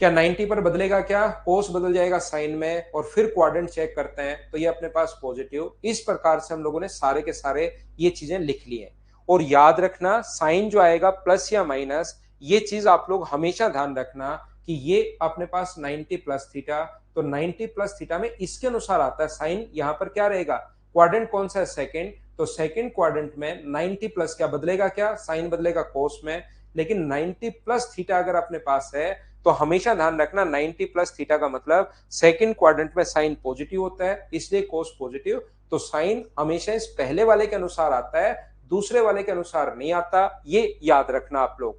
क्या 90 पर बदलेगा क्या? कोस बदल जाएगा साइन में, और फिर क्वाड्रेंट चेक करते हैं तो ये अपने पास पॉजिटिव। इस प्रकार से हम लोगों ने सारे के सारे ये चीजें लिख ली हैं। और याद रखना, साइन जो आएगा प्लस या माइनस, ये चीज आप लोग हमेशा ध्यान रखना कि ये अपने पास 90 प्लस थीटा, तो 90 प्लस थीटा में इसके अनुसार आता है साइन। यहां पर क्या रहेगा? क्वाड्रेंट कौन सा है? सेकेंड। तो सेकेंड क्वाड्रेंट में 90 प्लस क्या बदलेगा? क्या? साइन बदलेगा कोस में। लेकिन 90 प्लस थीटा अगर अपने पास है, तो हमेशा ध्यान रखना 90 प्लस थीटा का मतलब सेकंड क्वाड्रेंट में साइन पॉजिटिव होता है, इसलिए कोस पॉजिटिव। तो साइन हमेशा इस पहले वाले के अनुसार आता है, दूसरे वाले के अनुसार नहीं आता, ये याद रखना आप लोग।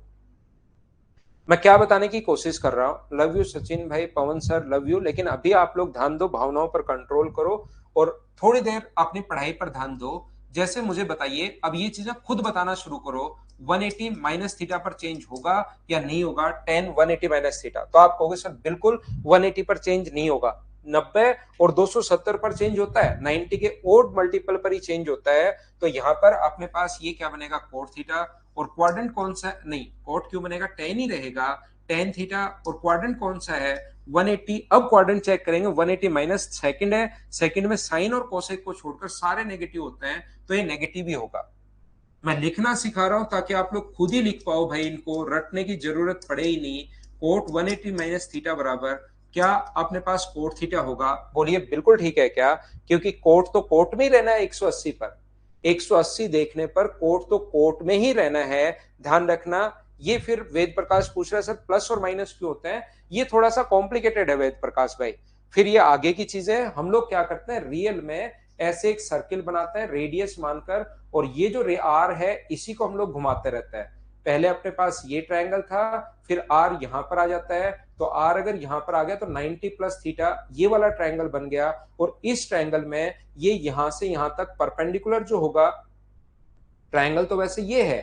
मैं क्या बताने की कोशिश कर रहा हूं, लव यू सचिन भाई, पवन सर लव यू, लेकिन अभी आप लोग ध्यान दो, भावनाओं पर कंट्रोल करो और थोड़ी देर अपनी पढ़ाई पर ध्यान दो। जैसे मुझे बताइए, अब ये चीजें खुद बताना शुरू करो, 180 माइनस थीटा पर चेंज होगा या नहीं होगा? 10 180 माइनस थीटा, तो आप कहोगे सर बिल्कुल 180 पर चेंज नहीं होगा। 90 और 270 पर चेंज होता है, 90 के ओड मल्टीपल पर ही चेंज होता है। तो यहां पर अपने पास ये क्या बनेगा? Cot theta. और क्वाड्रेंट कौन सा? नहीं, कोट क्यों बनेगा? टेन ही रहेगा, टेन थीटा। और क्वाड्रेंट कौन सा है? 180। अब क्वाड्रेंट चेक करेंगे, 180 माइनस सेकंड है, सेकंड में साइन और कोसेक को छोड़कर सारे नेगेटिव होते हैं, तो ये नेगेटिव ही होगा। मैं लिखना सिखा रहा हूं ताकि आप लोग खुद ही लिख पाओ भाई, इनको रटने की जरूरत पड़े ही नहीं। कोट 180 माइनस थीटा बराबर क्या अपने पास कोट थीटा होगा? बोलिए बिल्कुल ठीक है क्या? क्योंकि कोट तो कोट में ही रहना है 180 पर, 180 देखने पर कोट तो कोट में ही रहना है, ध्यान रखना। ये फिर वेद प्रकाश पूछ रहा है सर प्लस और माइनस क्यों होते हैं? ये थोड़ा सा कॉम्प्लिकेटेड है वेद प्रकाश भाई। फिर ये आगे की चीजें हम लोग क्या करते हैं, रियल में ऐसे एक सर्किल बनाते हैं रेडियस मानकर, और ये जो आर है इसी को हम लोग घुमाते रहते हैं। पहले अपने पास ये ट्रायंगल था, फिर आर यहां पर आ जाता है, तो आर अगर यहां पर आ गया तो 90 प्लस थीटा ये वाला ट्रायंगल बन गया। और इस ट्रायंगल में ये यहां से यहां तक परपेंडिकुलर जो होगा, ट्रायंगल तो वैसे ये है,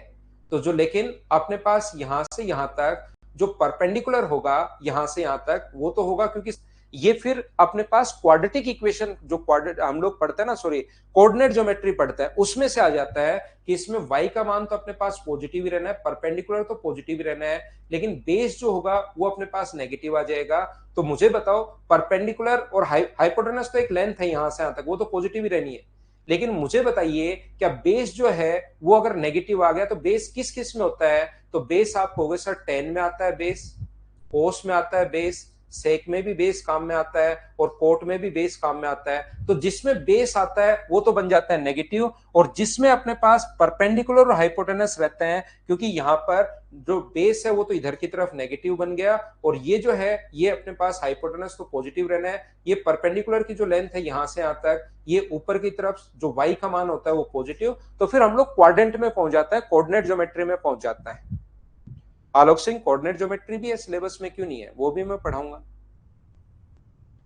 तो जो लेकिन अपने पास यहां से यहां तक जो परपेंडिकुलर होगा यहां से यहां तक, वो तो होगा क्योंकि ये फिर अपने पास क्वाड्रेटिक इक्वेशन जो क्वाड्रेट हम लोग पढ़ते हैं ना, सॉरी कोऑर्डिनेट ज्योमेट्री पढ़ते हैं, उसमें से आ जाता है कि इसमें y का मान तो अपने पास पॉजिटिव ही रहना है, परपेंडिकुलर तो पॉजिटिव ही रहना है, लेकिन बेस जो होगा वो अपने पास नेगेटिव आ जाएगा। तो मुझे बताओ, परपेंडिकुलर और हाइपोटेनस तो एक लेंथ है यहां से यहां तक, वो तो पॉजिटिव ही रहनी है, लेकिन मुझे बताइए क्या बेस जो है वो अगर नेगेटिव आ गया तो बेस किस किस में होता है? तो बेस आप कहोगे सर 10 में आता है बेस, कोस में आता है बेस, सेक में भी बेस काम में आता है, और कोट में भी बेस काम में आता है। तो जिसमें बेस आता है वो तो बन जाता है नेगेटिव, और जिसमें अपने पास परपेंडिकुलर और हाइपोटेनस रहते हैं, क्योंकि यहां पर जो बेस है वो तो इधर की तरफ नेगेटिव बन गया, और ये जो है ये अपने पास हाइपोटेनस तो पॉजिटिव रहना है। ये परपेंडिकुलर की जो लेंथ है यहां से यहां तक, ये ऊपर की तरफ जो y का मान होता है वो पॉजिटिव। तो फिर हम लोग क्वाड्रेंट में पहुंच जाता है, कोऑर्डिनेट ज्योमेट्री में पहुंच जाता है। आलोक सिंह, कोऑर्डिनेट ज्योमेट्री भी है सिलेबस में, क्यों नहीं है, वो भी मैं पढ़ाऊंगा।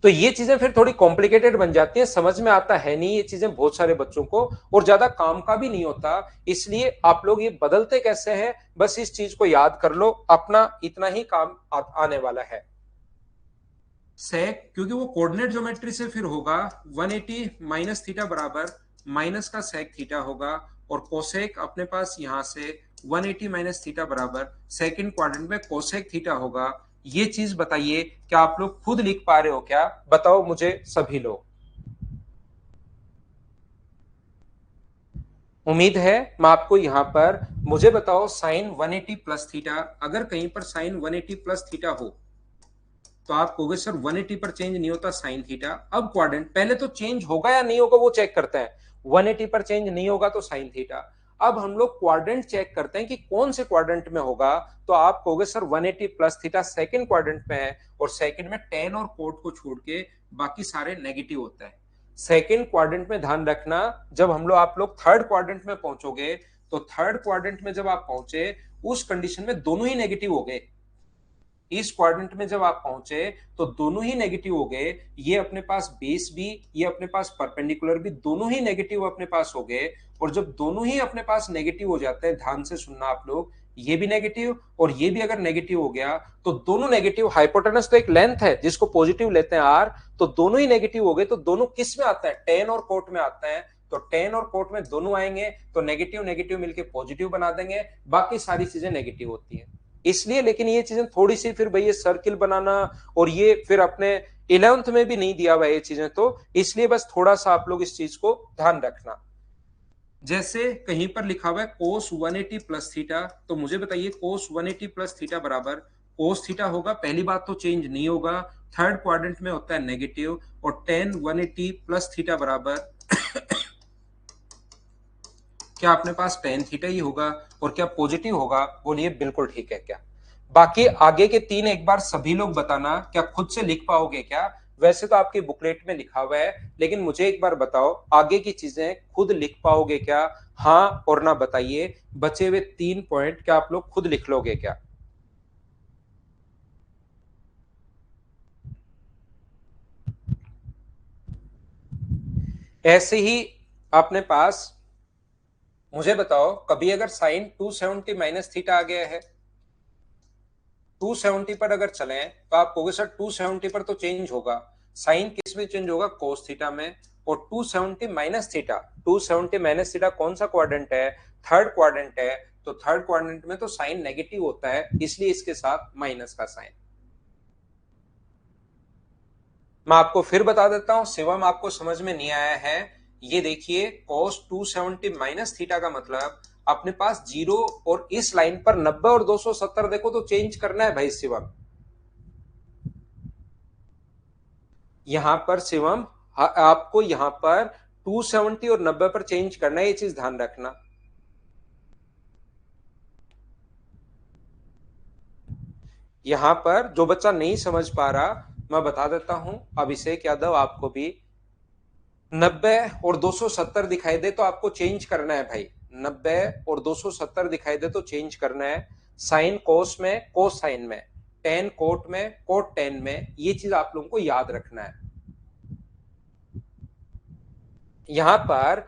तो ये चीजें फिर थोड़ी कॉम्प्लिकेटेड बन जाती हैं, समझ में आता है नहीं ये चीजें बहुत सारे बच्चों को, और ज्यादा काम का भी नहीं होता। इसलिए आप लोग ये बदलते कैसे हैं, बस इस चीज को याद कर लो, अपना इतना ही काम आने वाला है। सेक, क्योंकि वो कोऑर्डिनेट ज्योमेट्री से फिर होगा 180 माइनस थीटा बराबर माइनस का सेक थीटा होगा, और कोसेक अपने पास यहां से 180 माइनस थीटा बराबर सेकंड क्वाड्रेंट में कोसेक थीटा होगा। ये चीज बताइए, क्या आप लोग खुद लिख पा रहे हो क्या, बताओ मुझे सभी लोग। उम्मीद है। मैं आपको यहां पर, मुझे बताओ साइन 180 प्लस थीटा, अगर कहीं पर साइन 180 प्लस थीटा हो तो आप कहोगे सर 180 पर चेंज नहीं होता साइन थीटा। अब क्वाड्रेंट पहले तो चेंज होगा या नहीं होगा वो चेक करते हैं, 180 पर चेंज नहीं होगा तो साइन थीटा। अब हम लोग क्वाड्रेंट चेक करते हैं कि कौन से क्वाड्रेंट में होगा, तो आप कहोगे sir 180 plus theta second quadrant में है, और सेकंड में टेन और कोट को छोड़ के बाकी सारे नेगेटिव होता है। सेकंड क्वाड्रेंट में ध्यान रखना, जब हम लोग आप लोग थर्ड क्वाड्रेंट में पहुंचोगे, तो थर्ड क्वाड्रेंट में जब आप पहुंचे उस कंडीशन में दोनों ही नेगेटिव हो गए। इस क्वाड्रेंट में जब आप पहुंचे तो दोनों ही नेगेटिव हो गए, ये अपने पास बेस भी, ये अपने पास परपेंडिकुलर भी, दोनों ही नेगेटिव अपने पास हो गए। और जब दोनों ही अपने पास नेगेटिव हो जाते हैं, ध्यान से सुनना आप लोग, ये भी नेगेटिव और ये भी अगर नेगेटिव हो गया तो दोनों नेगेटिव, हाइपोटेनस तो एक लेंथ है जिसको पॉजिटिव लेते हैं आर, तो दोनों ही नेगेटिव हो गए, तो दोनों किस में आते हैं, टेन और कोट में आते हैं। तो टेन और कोट में दोनों आएंगे तो नेगेटिव नेगेटिव मिलके पॉजिटिव बना देंगे, बाकी सारी चीजें नेगेटिव होती है इसलिए। लेकिन ये चीजें थोड़ी सी फिर भाई, ये सर्किल बनाना और ये फिर अपने 11th में भी नहीं दिया हुआ ये चीजें, तो इसलिए बस थोड़ा सा आप लोग इस चीज को ध्यान रखना। जैसे कहीं पर लिखा हुआ है कोस 180 प्लस थीटा, तो मुझे बताइए कोस 180 प्लस थीटा बराबर कोस थीटा होगा, पहली बात तो चेंज नहीं होगा, थर्ड क्वाड्रेंट में होता है नेगेटिव, और टेन 180 प्लस थीटा बराबर क्या अपने पास टेन थीटा ही होगा, और क्या पॉजिटिव होगा, बोलिए बिल्कुल ठीक है क्या। बाकी आगे के तीन एक बार सभी लोग बताना, क्या खुद से लिख पाओगे क्या, वैसे तो आपकी बुकलेट में लिखा हुआ है, लेकिन मुझे एक बार बताओ आगे की चीजें खुद लिख पाओगे क्या, हाँ और ना बताइए। बचे हुए 3 पॉइंट क्या आप लोग खुद लिख लोगे क्या। ऐसे ही अपने पास, मुझे बताओ कभी अगर साइन 270 माइनस थीटा आ गया है, 270 पर अगर चले तो आप कहोगे सर 270 पर तो चेंज होगा, साइन किस में चेंज होगा, कोस थीटा में। और 270 माइनस थीटा, 270 माइनस थीटा कौन सा क्वाड्रेंट है, थर्ड क्वाड्रेंट है, तो थर्ड क्वाड्रेंट में तो साइन नेगेटिव होता है, इसलिए इसके साथ माइनस का साइन। मैं आपको फिर बता देता हूं, शिवम आपको समझ में नहीं आया है, ये देखिए cos 270 माइनस थीटा का मतलब अपने पास जीरो, और इस लाइन पर 90 और 270 देखो तो चेंज करना है भाई शिवम। यहां पर शिवम आपको यहां पर 270 और 90 पर चेंज करना है, ये चीज ध्यान रखना। यहां पर जो बच्चा नहीं समझ पा रहा, मैं बता देता हूं, अभिषेक यादव आपको भी 90 और 270 दिखाई दे तो आपको चेंज करना है भाई, 90 और 270 दिखाई दे तो चेंज करना है। साइन कोस में, कोस साइन में, टेन कोट में, कोट टेन में, ये चीज आप लोगों को याद रखना है। यहां पर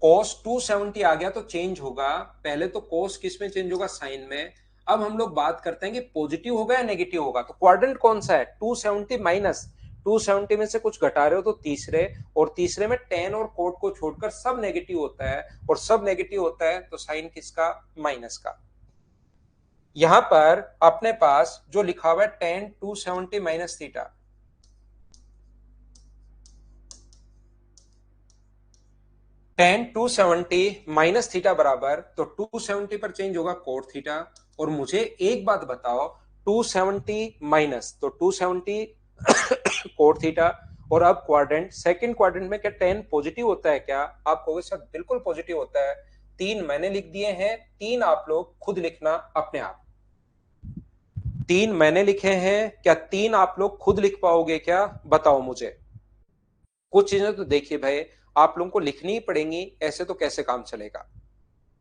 कोस 270 आ गया तो चेंज होगा, पहले तो कोस किस में चेंज होगा, साइन में। अब हम लोग बात करते हैं कि पॉजिटिव होगा या नेगेटिव होगा, तो क्वाड्रेंट कौन सा है, 270 माइनस, 270 में से कुछ घटा रहे हो तो तीसरे, और तीसरे में टेन और कोट को छोड़कर सब नेगेटिव होता है, और सब नेगेटिव होता है तो साइन किसका, माइनस का। यहां पर अपने पास जो लिखा हुआ है ten 270 minus theta, ten 270 minus theta बराबर, तो 270 पर चेंज होगा कोट थीटा। और मुझे एक बात बताओ, 270 माइनस तो 270 कोट थीटा, और अब क्वाड्रेंट, सेकंड क्वाड्रेंट में क्या टेन पॉजिटिव होता है क्या, आप कहोगे सर बिल्कुल पॉजिटिव होता है। तीन मैंने लिख दिए हैं, तीन आप लोग खुद लिखना अपने आप। 3 मैंने लिखे हैं, क्या 3 आप लोग खुद लिख पाओगे क्या? बताओ मुझे। कुछ चीजें तो देखिए भाई, आप लोगों को लिखनी ही पड़ेंगी, ऐसे तो कैसे काम चलेगा।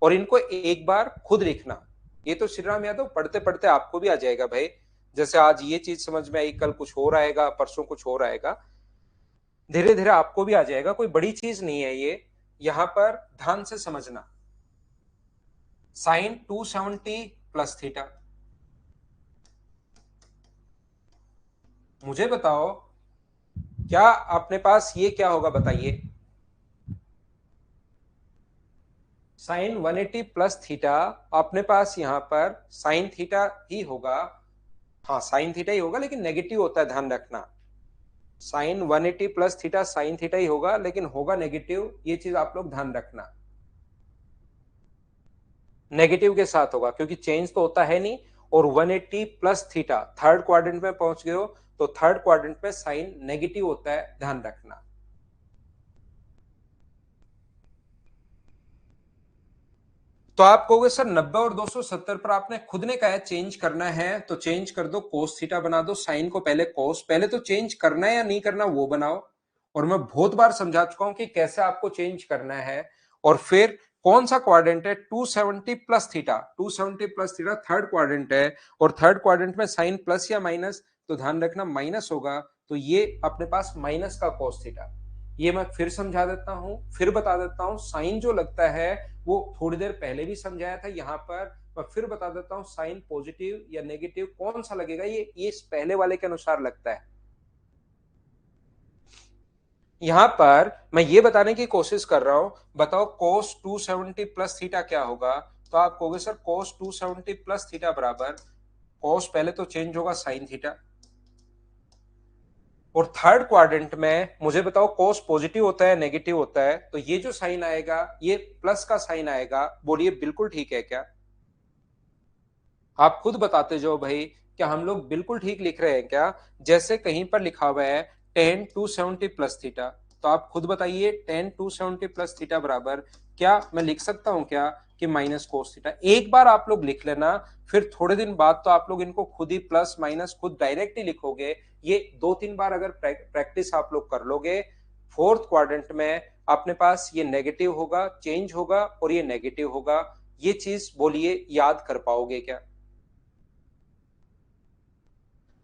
और इनको एक बार खुद लिखना। ये तो श्री राम यादव पढ़ते पढ़ते आपको भी आ जाएगा भाई। जैसे आज ये चीज समझ में आई, कल कुछ हो रहेगा, परसों कुछ हो रहेगा, धीरे धीरे आपको भी आ जाएगा। कोई बड़ी चीज नहीं है ये। यहां पर ध्यान से समझना। Sine 270 plus theta. मुझे बताओ, क्या अपने पास ये क्या होगा बताइए? Sine 180 plus theta. अपने पास यहां पर साइन थीटा ही होगा। हाँ, साइन थीटा ही होगा, लेकिन नेगेटिव होता है, ध्यान रखना। Sine 180 plus theta sine theta ही होगा, लेकिन होगा नेगेटिव, ये चीज आप लोग ध्यान रखना। नेगेटिव के साथ होगा, क्योंकि चेंज तो होता है नहीं। और 180 प्लस थीटा, थर्ड क्वाड्रेंट में पहुंच गए हो, तो थर्ड क्वाड्रेंट में साइन नेगेटिव होता है, ध्यान रखना। तो आप कहोगे सर 90 और 270 पर आपने खुद ने कहा है चेंज करना है, तो चेंज कर दो, कोस थीटा बना दो, साइन को पहले कोस। पहले तो चेंज करना है या नहीं करना वो बनाओ। और मैं बहुत बार समझा चुका हूं कि कैसे आपको चेंज करना है। और फिर कौन सा क्वाड्रेंट है? 270 plus theta. 270 plus theta third quadrant है। और थर्ड क्वाड्रेंट में साइन प्लस या माइनस, तो ध्यान रखना माइनस होगा। तो ये अपने पास माइनस का कोस थीटा। ये मैं फिर समझा देता हूं, फिर बता देता हूं। साइन जो लगता है वो थोड़ी देर पहले भी समझाया था। यहां पर मैं फिर बता देता हूं, साइन पॉजिटिव या नेगेटिव कौन सा लगेगा, ये इस पहले वाले के अनुसार लगता है। यहां पर मैं ये बताने की कोशिश कर रहा हूं, बताओ cos 270 प्लस थीटा क्या होगा? तो आप कहोगे सर cos 270 प्लस थीटा बराबर, cos पहले तो चेंज होगा साइन थीटा। और थर्ड क्वाड्रेंट में मुझे बताओ cos पॉजिटिव होता है नेगेटिव होता है? तो ये जो साइन आएगा ये प्लस का साइन आएगा। बोलिए बिल्कुल ठीक है क्या? आप खुद बताते जाओ भाई, क्या हम लोग बिल्कुल ठीक लिख रहे हैं क्या? जैसे कहीं पर लिखा हुआ है टेन 270 प्लस थीटा, तो आप खुद बताइए टेन 270 प्लस थीटा बराबर, क्या मैं लिख सकता हूं क्या कि माइनस कोस थीटा? एक बार आप लोग लिख लेना, फिर थोड़े दिन बाद तो आप लोग इनको खुद ही प्लस माइनस खुद डायरेक्ट ही लिखोगे। ये 2-3 बार अगर प्रैक्टिस आप लोग कर लोगे, फोर्थ क्वाड्रेंट में अपने पास ये नेगेटिव होगा, चेंज होगा, और ये नेगेटिव होगा। ये चीज बोलिए याद कर पाओगे क्या?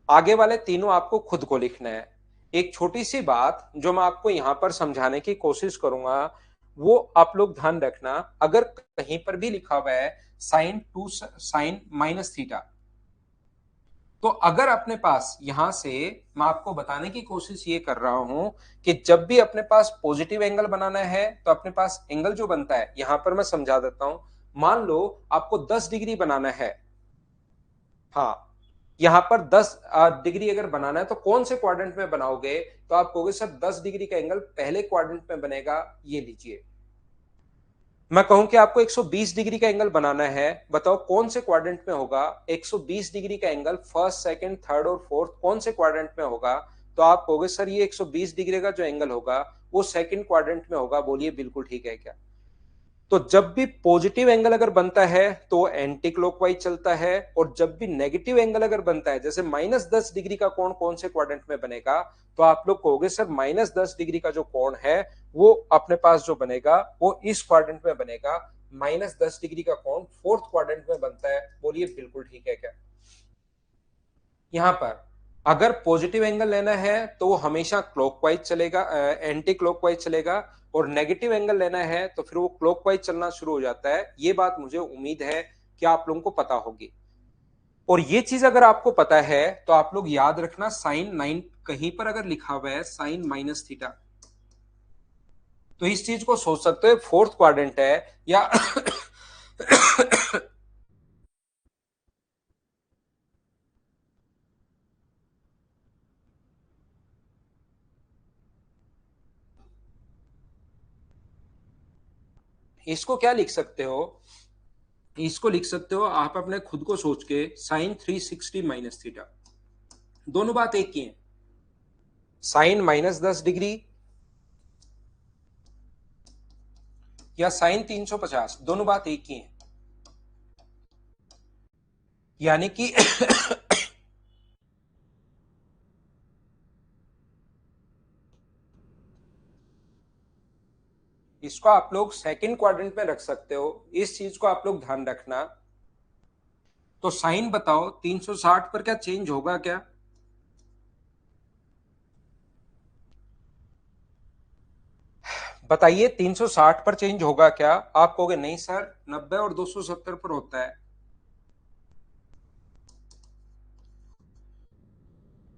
आगे वाले तीनों आपको खुद को लिखना है। एक छोटी सी बात जो मैं आपको यहां पर समझाने की कोशिश करूंगा, वो आप लोग ध्यान रखना। अगर कहीं पर भी लिखा हुआ है साइन माइनस थीटा, तो अगर अपने पास यहां से, मैं आपको बताने की कोशिश ये कर रहा हूं कि जब भी अपने पास पॉजिटिव एंगल बनाना है, तो अपने पास एंगल जो बनता है, यहां पर मैं समझा देता हूं। मान लो आपको 10 डिग्री बनाना है। हाँ, यहां पर 10 डिग्री अगर बनाना है, तो कौन से क्वाड्रेंट में बनाओगे? तो आप कहोगे सर 10 डिग्री का एंगल पहले क्वाड्रेंट में बनेगा, ये लीजिए। मैं कहूं कि आपको 120 डिग्री का एंगल बनाना है, बताओ कौन से क्वाड्रेंट में होगा? 120 डिग्री का एंगल फर्स्ट सेकंड थर्ड और फोर्थ कौन से क्वाड्रेंट में होगा? तो आप कहोगे सर ये 120 डिग्री का जो एंगल होगा वो सेकंड क्वाड्रेंट में होगा। बोलिए बिल्कुल ठीक है क्या? तो जब भी पॉजिटिव एंगल अगर बनता है तो एंटी क्लॉकवाइज चलता है, और जब भी नेगेटिव एंगल अगर बनता है, जैसे -10 डिग्री का कोण कौन से क्वाड्रेंट में बनेगा? तो आप लोग कहोगे सर -10 डिग्री का जो कोण है वो अपने पास जो बनेगा वो इस क्वाड्रेंट में बनेगा। -10 डिग्री का कोण फोर्थ क्वाड्रेंट में बनता है। बोलिए बिल्कुल ठीक है क्या? यहां पर अगर पॉजिटिव एंगल लेना है तो वो हमेशा क्लॉकवाइज चलेगा, एंटी क्लॉकवाइज चलेगा। और नेगेटिव एंगल लेना है तो फिर वो क्लॉकवाइज चलना शुरू हो जाता है। ये बात मुझे उम्मीद है कि आप लोगों को पता होगी। और ये चीज अगर आपको पता है तो आप लोग याद रखना, साइन 9 कहीं पर अगर लिखा हुआ है साइन माइनस थीटा, तो इस चीज को सोच सकते हो फोर्थ क्वाड्रेंट है या इसको क्या लिख सकते हो? इसको लिख सकते हो आप अपने खुद को सोच के, साइन 360 माइनस थीटा। दोनों बात एक ही है। साइन -10 डिग्री या साइन 350, दोनों बात एक ही है। यानी कि इसको आप लोग सेकंड क्वाड्रेंट में रख सकते हो, इस चीज को आप लोग ध्यान रखना। तो साइन बताओ 360 पर क्या चेंज होगा क्या? बताइए 360 पर चेंज होगा क्या? आप कहोगे नहीं सर 90 और 270 पर होता है।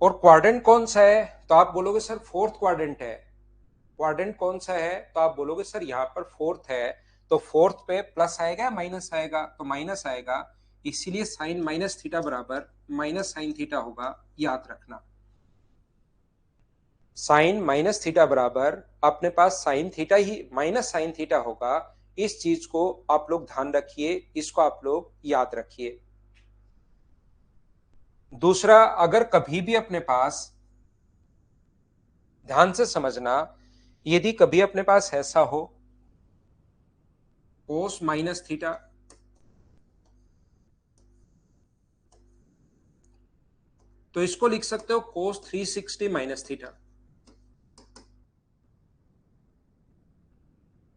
और क्वाड्रेंट कौन सा है? तो आप बोलोगे सर फोर्थ क्वाड्रेंट है। क्वाड्रेंट कौन सा है? तो आप बोलोगे सर यहाँ पर फोर्थ है। तो फोर्थ पे प्लस आएगा माइनस आएगा? तो माइनस आएगा, इसीलिए साइन माइनस थीटा बराबर माइनस साइन थीटा होगा, याद रखना। साइन माइनस थीटा बराबर अपने पास साइन थीटा ही माइनस साइन थीटा होगा। इस चीज को आप लोग ध्यान रखिए, इसको आप लोग याद रखिए। दूसरा, अगर कभी भी अपने पास, ध्यान से समझना, यदि कभी अपने पास ऐसा हो कोस माइनस थीटा, तो इसको लिख सकते हो कोस 360 माइनस थीटा।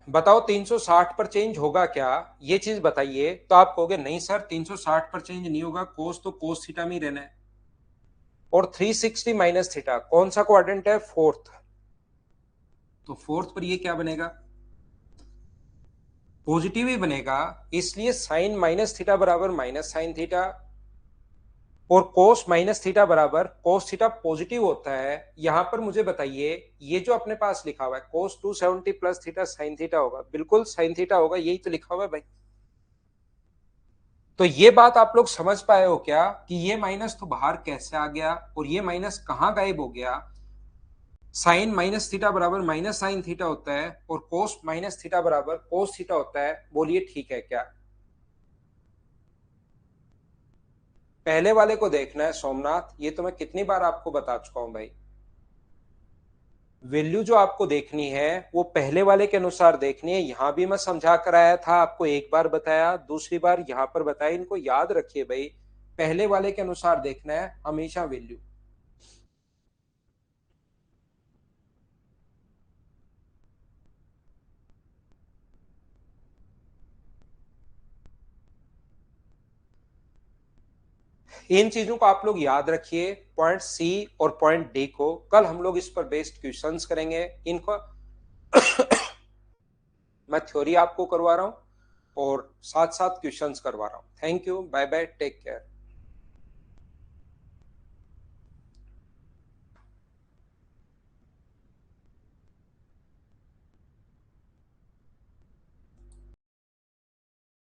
बताओ 360 पर चेंज होगा क्या, ये चीज बताइए। तो आप कहोगे नहीं सर 360 पर चेंज नहीं होगा, कोस तो कोस थीटा में ही रहना है। और 360 माइनस थीटा कौन सा क्वाड्रेंट है? फोर्थ। तो फोर्थ पर ये क्या बनेगा? पॉजिटिव ही बनेगा, इसलिए साइन माइनस थीटा बराबर माइनस साइन थीटा। और कोस माइनस थीटा बराबर कोस थीटा पॉजिटिव होता है। यहां पर मुझे बताइए, ये जो अपने पास लिखा हुआ है कोस 270 प्लस थीटा साइन थीटा होगा, बिल्कुल साइन थीटा होगा, यही तो लिखा हुआ है भाई। तो ये बात आप लोग समझ पाए हो क्या कि ये माइनस तो बाहर कैसे आ गया और ये माइनस कहां गायब हो गया? साइन माइनस थीटा बराबर माइनस साइन थीटा होता है और कोस माइनस थीटा बराबर कोस थीटा होता है। बोलिए ठीक है क्या? पहले वाले को देखना है सोमनाथ, ये तो मैं कितनी बार आपको बता चुका हूं भाई। वैल्यू जो आपको देखनी है वो पहले वाले के अनुसार देखनी है। यहां भी मैं समझा कर आया था आपको, एक बार बताया, दूसरी बार यहां पर बताया, इनको याद रखिए भाई। पहले वाले के अनुसार देखना है हमेशा वैल्यू। इन चीजों को आप लोग याद रखिए। पॉइंट सी और पॉइंट डी को कल हम लोग इस पर बेस्ड क्वेश्चंस करेंगे। इनको मैं थ्योरी आपको करवा रहा हूं और साथ साथ क्वेश्चंस करवा रहा हूं। Thank you, bye bye, take care.